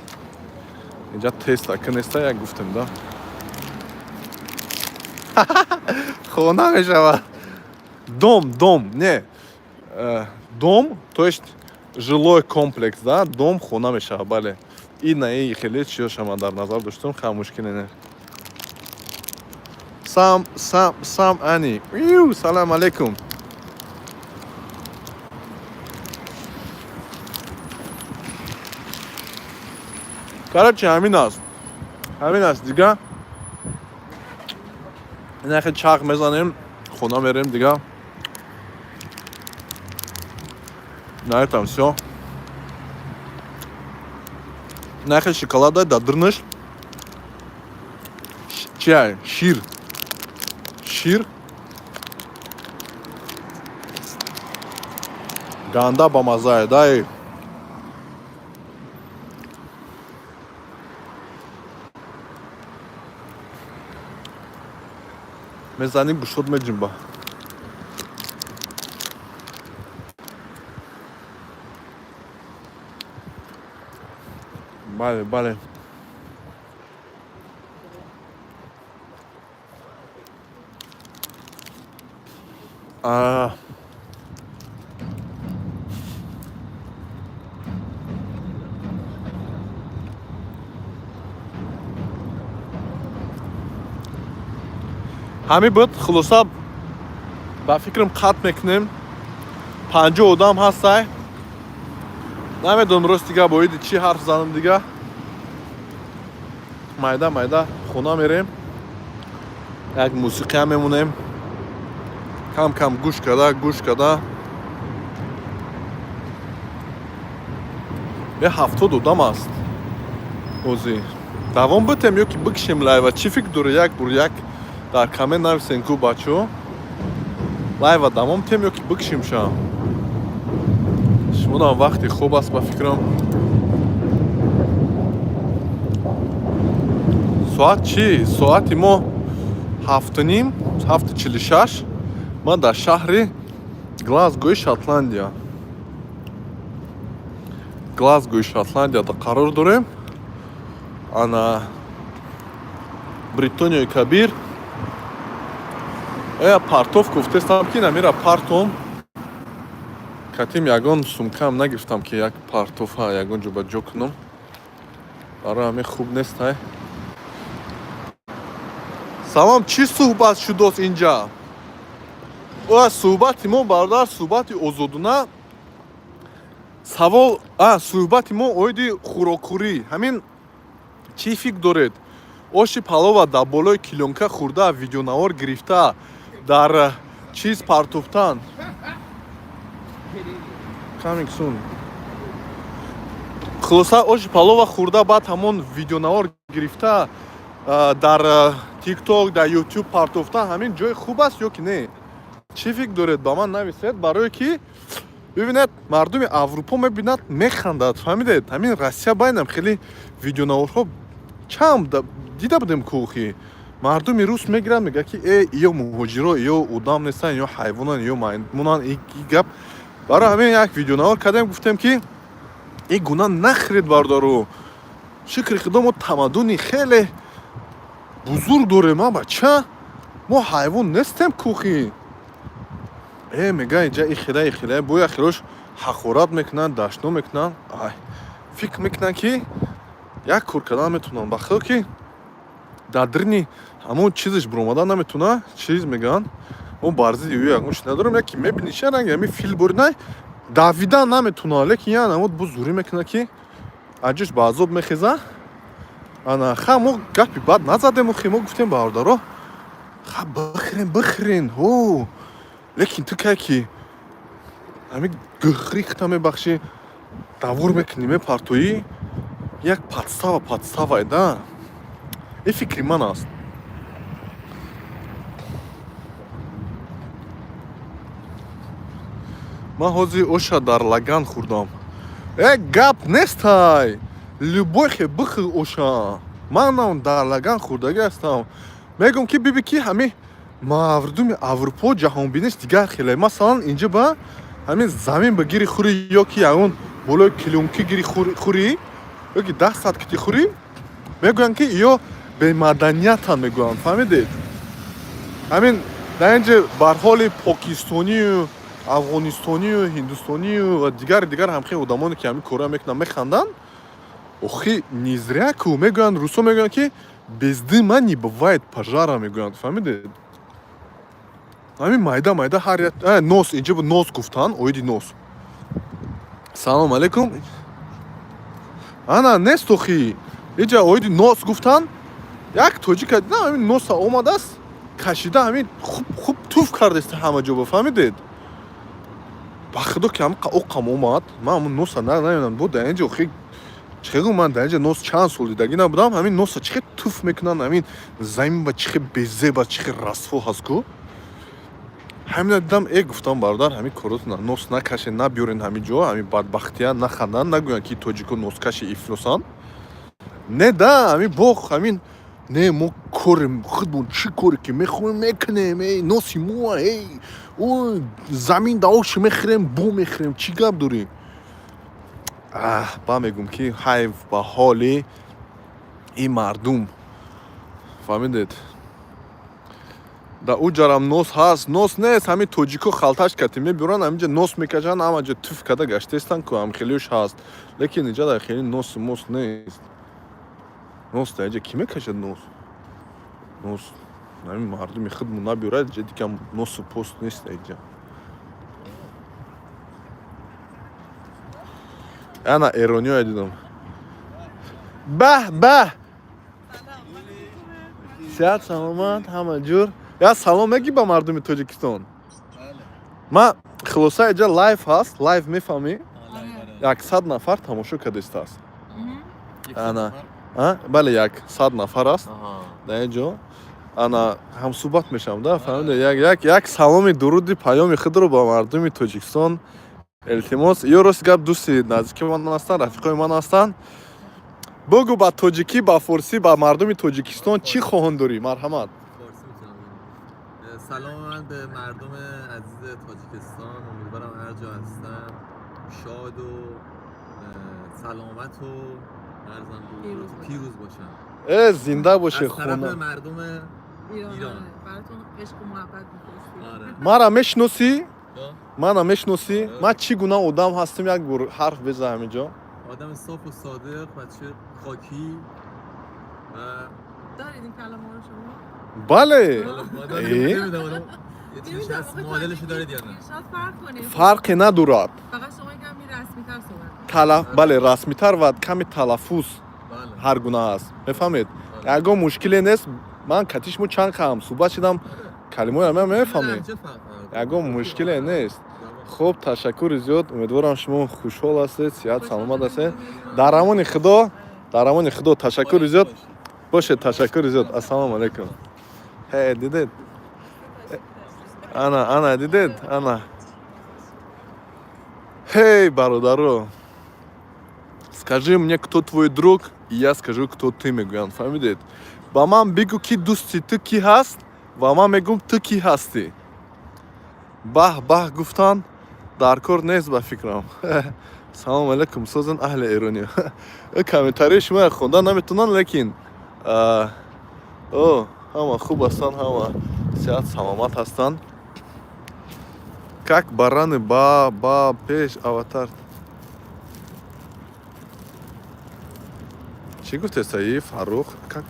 Инҷа тест акнеста як гуфтем, да? Хона мешавад. Дом, не. Дом, то есть жилой комплекс, да? Дом хона мешавад, бале. Ин наи хеле чиёша ман дар назар доштам, хам мушкиле не. Сам Ани. Салам алейкум. Короче, ҳамин аст дига. Нахе чақ мезанем, хона мерем дига. На этом всё. Нахе шоколада дадырныш. Чай, шир. Ганда ба мазае, дай. Мезани гушод меҷимба. Бале. ҳамин буд хулоса ба фикрам қатъ мекунем. 50 одам ҳастай. Намедонам рост дига бо иди чӣ ҳарф занам дига. Майда хона мерем. Як мусиқиам мемонем. Кам гӯш када. Е 70 одам аст. Ози. Давом битем ё ки бикишем лайва. Чӣ фикр дорӣ? Як бур як дар комент нависен ку бачо. Лайва давом тем ё ки бикишем ша. Шумонам вақти хуб аст ба фикрам. Соат чӣ? Соати мо 7:30, 7:46. Ман дар шаҳри Глазгои Шотландияда қарор дорем. Ана Бритониёи Кабир. Партов гуфтестам ки намира партом. Катим ягон сумкаам нагирифтам ки як партофа ягон ҷо ба ҷо кунам. Барои ҳамин хуб нестай. Салом, чӣ суҳбат шудост инҷа? Суҳбати мо бародар, суҳбати озодона. Савол, суҳбати мо оиди хӯрокхӯрӣ. Ҳамин чӣ фикр доред? Оши палова дар болои килёнка хӯрда, видеонавор гирифта, дар чиз партофтан. Coming soon. Хулоса оши палова хӯрда, баъд ҳамон видеонавор гирифта, дар TikTok, дар YouTube партофтан. Ҳамин ҷои хуб аст ё ки не? Чӣ фикр доред? Ба ман нависед, барое ки бибинед мардуми Аврупо мебинад, механдад. Фаҳмидед? Ҳамин Россия байнам хеле видеонаворҳо чам дида будем кӯхи. Мардуми рус мегирад, мегӯяд ки ё муҳоҷиро, ё одам нестан, ё ҳайвонан, ё маймунан. И гап. Барои ҳамин як видеонавор кардем, гуфтем ки ин гуна нахред бародаро. Шукри худо, мо тамаддуни хеле бузург дорем, бача. Мо ҳайвон нестем кӯхи. Мега инҷа ихира бо яхирош ҳақорат мекунанд, дашно мекунанд. Фикр мекунанд ки як кор кардан метавонанд. Ба худо ки дар дирни ҳамон чизаш биромадан наметавонад. Чиз мегӯянд. Мо барзиди ӯ ягон шида дорем, яке мебини чӣ ранги ҳамин фил боринай давидан наметавонад, лекин яъне ҳамон бо зурӣ мекунад ки аҷош ба азоб мехезад. Ана ха мо гапи бад назадем, охи мо гуфтем бародаро ха бихӯрен. Лекин ту кай ки ҳамин гӯхрихта мебахшӣ давур мекунӣ мепартоӣ як подставайда ин фикри ман аст. ман ҳозир оша дар лаган хӯрдам. Гап нестай любой хе бихӯр оша. манам дар лаган хӯрдагӣ ҳастам. мегӯям ки биби ки ҳамин мардуми аврупо ҷаҳонбинист дигар хеле. масалан инҷа ба ҳамин замин ба гири хӯрӣ ё ки ягон болои килёнки гири хӯрӣ ё ки 10 саткити хӯрӣ мегӯянд ки ё бемаданиятан мегӯянд. фаҳмидед? ҳамин дар инҷа бар ҳоли покистонию афғонистонию ҳиндустонию ва дигар ҳамхел одамоне ки ҳамин кора мекунанд механданд. охи незряку мегӯянд русо мегӯянд ки без дыма не бывает пожара мегӯянд. фаҳмидед? ҳамин майда ҳар нос инҷа нос гуфтан оиди нос. салом алейкум. ана нест охи инҷа оиди нос гуфтан. як тоҷика ҳамин носа омадааст кашида ҳамин хуб туф кардааст ҳама ҷо. фаҳмидед? ба худо ки оқам омад ман ҳамун носа намедонам бо дар инҷа охи чихел ман дар инҷа нос чанд сол дидагӣ набудам. ҳамин носа чихел туф мекунанд ҳамин замин ба чихел безеба чихел расво ҳаст ку. ҳамина дидам гуфтам бародар ҳамин коротона нос накашед набиёрен ҳамин ҷо ҳамин бадбахтия наханданд нагӯянд ки тоҷико носкаши ифлосанд. не да ҳамин бох ҳамин не мо корем худмон чӣ коре ки мехоҳем мекунем носи мо ой замин да оши мехӯрем бо мехӯрем чӣ гап дорем. ба мегӯм ки ҳайф ба ҳоли ин мардум. фаҳмидед? дар у ҷарам нос ҳаст. нос нест ҳамин тоҷико халташ кати мебиёранд ҳаминҷа нос мекашанд ҳама ҷо туф карда гаштаистанд ку ҳамхелиёш ҳаст. лекин инҷа дар хели носи мос нест. нос дар инҷа ки мекашад нос? нос ҳамин мардуми худмон набиёрад инҷа дигар носу пост нест дар инҷа. ана эрониё дидам. баҳ сиҳат саломат ҳама ҷур. я салом мегӣ ба мардуми тоҷикистон. ман хулоса инҷа лайв ҳаст. лайв мефаҳмӣ? 100 нафар тамошо кардааст. ана бале 100 нафар аст дар ин ҷо. ана ҳамсӯҳбат мешавам да. фаҳмидед? як саломи дуруди паёми худро ба мардуми тоҷикистон илтимос. ё рост гап дӯсти наздики ман ҳастанд рафиқои ман ҳастанд. бигӯ ба тоҷикӣ ба форсӣ ба мардуми тоҷикистон чӣ хоҳон дорӣ? марҳамат. سلام من به مردم عزیز تاجیکستان. امیدوارم هر جا هستن شاد و سلامت و ارزم پیروز باشن. زنده باشه از طرف خونه. مردم ایران. براتون عشق و محبت می‌فرستیم. مرا میشناسی؟ منو میشناسی؟ من چی گونه آدم هستم یک بار حرف بزن اینجا. آدم صاف و صادق، بچه خاکی و دارید این کلمه رو شما؟ بله. مدلشو دارید یا نه؟ شاید فرق کنه. فرقی ندارد. فقط شما یکم رسمی‌تر صحبت کنید. بله رسمی‌تر و کمی تلفظ بله. هر گونه است. میفهمید؟ اگه مشکلی نیست من کاتیشمو چند خواهم صحبت شدم کلمه‌ای من میفهمید. اگه مشکلی نیست. خوب تشکر زیاد. امیدوارم شما خوشحال هستید، صحت سلامت هستید. در امان خدا تشکر زیاد. باشه تشکر زیاد. السلام علیکم. هی دیدید؟ انا دیدید؟ انا هی برادرو скажи мне кто твой друг и я скажу кто ты мегӯям. фаҳмидед? ба ман бигӯ ки дӯсти ту кӣ ҳаст ва ман мегӯям ту кӣ ҳастӣ. баҳ гуфтан дар кор нест ба фикрам. салом алейкум созан аҳли эрониё. комментарии шумо хонда наметавонам лекин ҳама хуб ҳастанд, ҳама сиҳат саломат ҳастанд. как барани ба пеш аватар. чӣ гуфтеста фаррух? как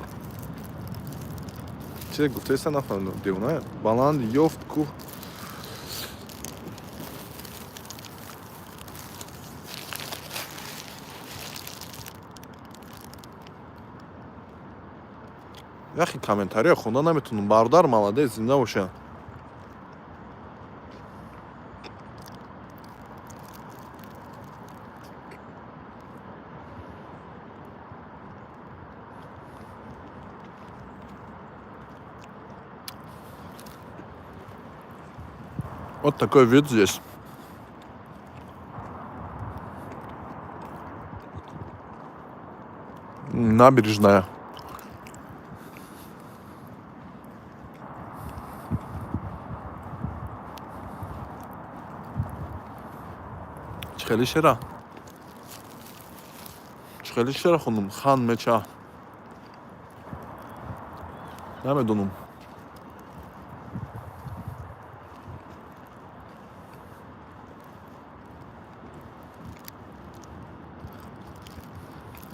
чӣ гуфтеста нафаҳмидам. девона баланд ёфт ку яхи комментария хонда наметавонам. бародар молодец, зинда боша. Вот такой вид здесь. Набережная. خیلی چرا خونم خان مچا نمیدونم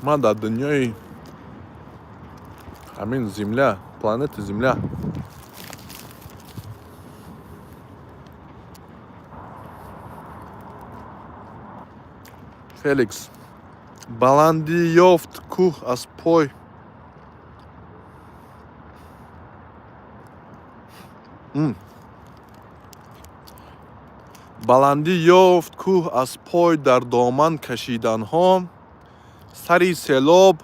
من در دنیای همین земля планеты земля Феликс баланди ёфт кӯҳ аз пой баландӣ ёфт кӯҳ аз пой дар доман кашиданҳо сари селоб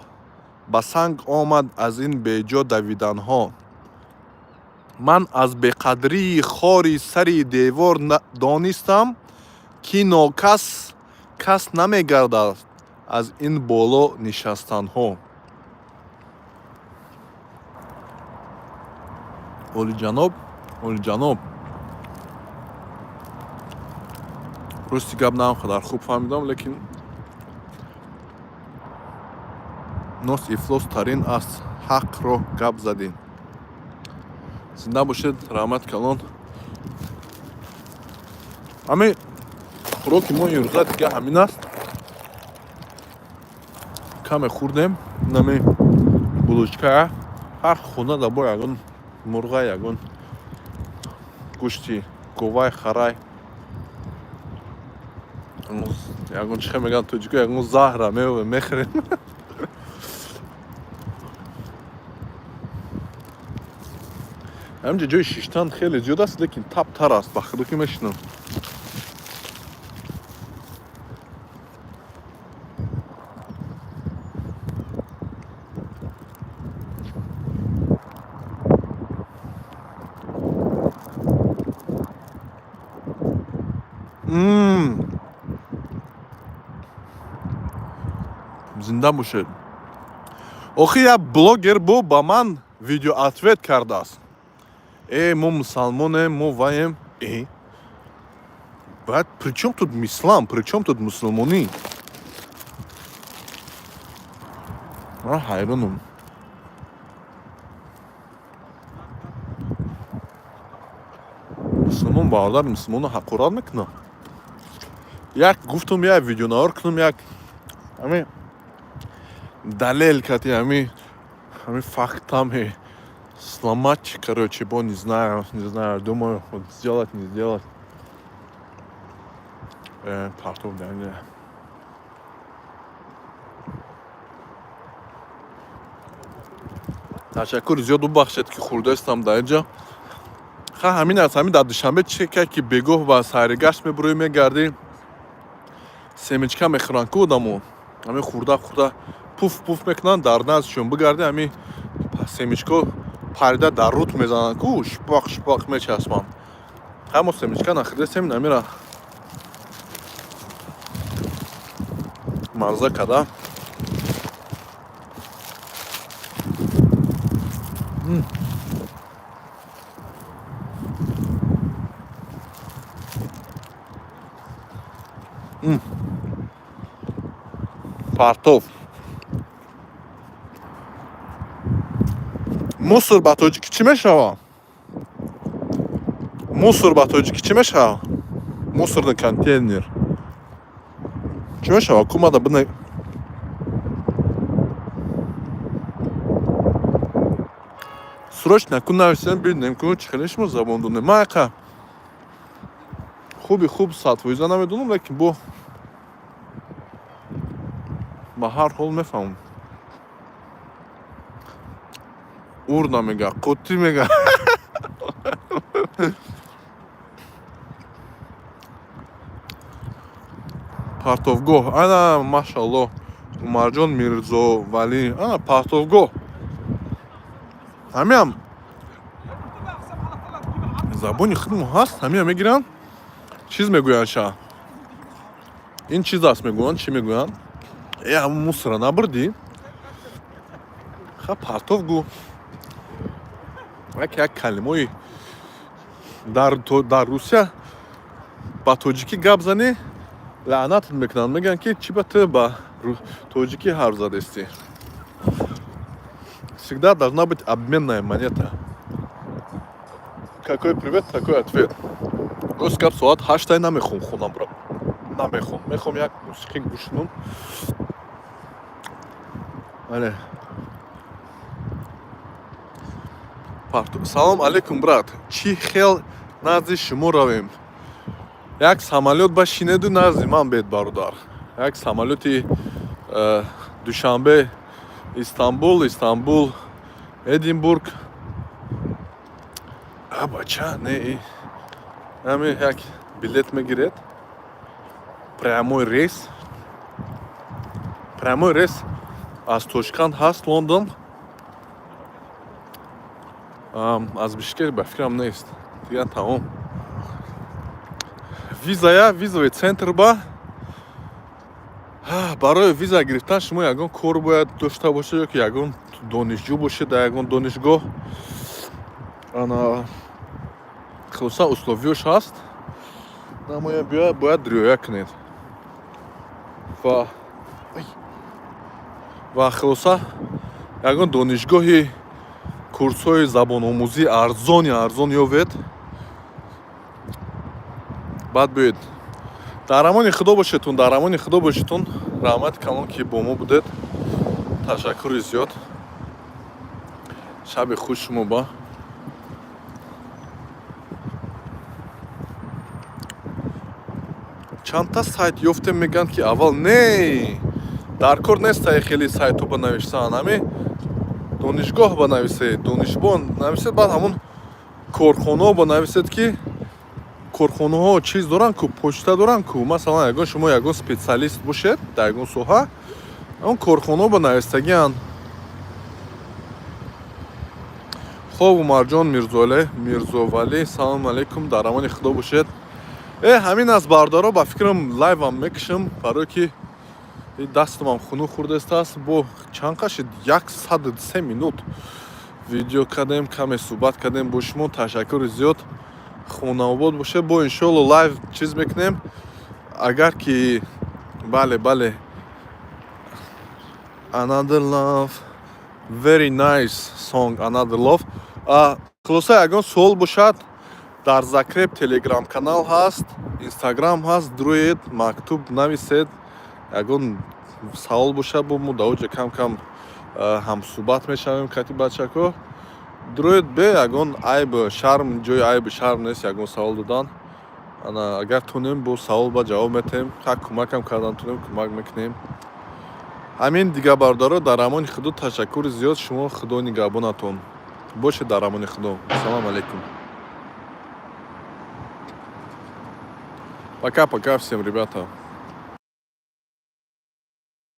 ба санг омад аз ин беҷо давиданҳо ман аз беқадрии хори сари девор донистам ки нокас кас намегардад аз ин боло нишастанҳо олиҷаноб рости гап намқадар хуб фаҳмидам лекин нос ифлостарин аст ҳақро гап задин зинда бошед раҳмат калон ҳамин хӯроки мо имрӯза дига ҳамин аст каме хӯрдем нами булочка ҳар хона дабо ягон мурға ягон гӯшти говай харай ягон чихе меган тоҷико ягон заҳра мехӯрем ҳаминҷа ҷои шиштан хеле зиёд аст лекин табтар аст ба худо ки мешинам зинда бошед охи як блогер бо ба ман видеоответ кардааст мо мусалмонем мо ваем баъд причём тут ислам причём тут мусулмонӣ ман ҳайронам мусулмон бародари мусулмонро ҳақорат мекунад як гуфтам як видеонавар кунам як ҳамин далел кати ҳамин фактами сломать короче бо не знаю думаю вот сделать не сделать партов даня ташаккур зиёд бубахшед ки хурдаистам дар инҷа ҳамин аст ҳамин дар душанбе чӣ кай ки бегоҳ ба сайригашт мебурӯӣ мегардӣ семечка мехӯранд ку одамо ҳамин хурда пуф мекунанд дар наздшон бигарди ҳамин семечко парида дар рут мезананд ку шпоқ мечаспанд ҳамо семечка нахӯрдестем намира марза када партов мусор ба тоҷикӣ чӣ мешавад мусор ба тоҷикӣ чӣ мешавад мусорный контейнер чӣ мешавад кумада бина срочно ку нависем бинем ку чӣ хеле шумо забон донем ман яка хуби хуб садфоиза намедонам лекин бо ба ҳар ҳол мефаҳмам урна мега қутӣ мега партовгоҳ ана машаллоҳ умарҷон мирзовалӣ ана партовгоҳ ҳамиам забони худмо ҳаст ҳамиам мегиранд чиз мегӯянд ша ин чиз аст мегӯянд чӣ мегӯянд ҳамун мусора набурдӣ ха партов гӯ як калимаи дар русия ба тоҷикӣ гап зани лаънатат мекунанд мегӯянд ки чӣ ба ту ба тоҷикӣ ҳарф задастӣ всегда должна быть обменная монета какой привет такой ответ рост гап соат 8 намехом хонамро намехом мехом як мусиқӣ гӯш кунам бале салом алейкум брат чӣ хел назди шумо равем як самолёт ба шинеду назди ман бед бародар як самолёти душанбе истанбул эдинбург бача не ҳаме як билет мегиред прямой рейс аз тошканд ҳаст лондон аз бишкек ба фикрам нест дигар тамом визовый центр ба барои виза гирифтан шумо ягон кор бояд дошта бошед ё ки ягон донишҷӯ бошед дар ягон донишгоҳ хулоса условиёш ҳаст намоя бояд риоя кунед ва хулоса ягон донишгоҳи курсҳои забономӯзӣ арзон ёвед баъд биёед дар амони худо бошедтун раҳмати калон ки бо мо будед ташаккури зиёд шаби хуш шумо ба чандта сайт ёфтем мегӯянд ки аввал не дар кор нестае хеле сайтҳо ба навиштан ҳами донишгоҳ ба нависед донишбон нависед баъд ҳамун корхонаҳо ба нависед ки корхонаҳо чиз доранд ку почта доранд ку масалан ягон шумо ягон специалист бошед дар ягон соҳа ҳамун корхонаҳо ба навистагианд хоб умарҷон мирзовалӣ салому алейкум дар амони худо бошед ҳамин аст бародаро ба фикрам лайвам мекушам барое ки дастамам хуну хӯрдастааст бо чанд қашид 103 минут видео кардем каме суҳбат кардем бо шумо ташаккури зиёд хонавобод бошед бо иншоалло лайв чиз мекунем агар ки бале another love very nice song another love хулоса ягон суол бошад дар закреп телеграм канал ҳаст инстаграм ҳаст дуруед мактуб нависед ягон савол бошад бо мо даоҷа кам ҳамсуҳбат мешавем кати бачако дуруед бе ягон айб шарм ҷои айб шарм нест ягон савол додан агар тунем бо савол ба ҷавоб метем ҳак кӯмакам кардан тунем кӯмак мекунем ҳамин дигар бародаро дар амони худо ташаккури зиёд шумо худо нигаҳбонатон бошед дар амони худо салому алейкум пока всем ребята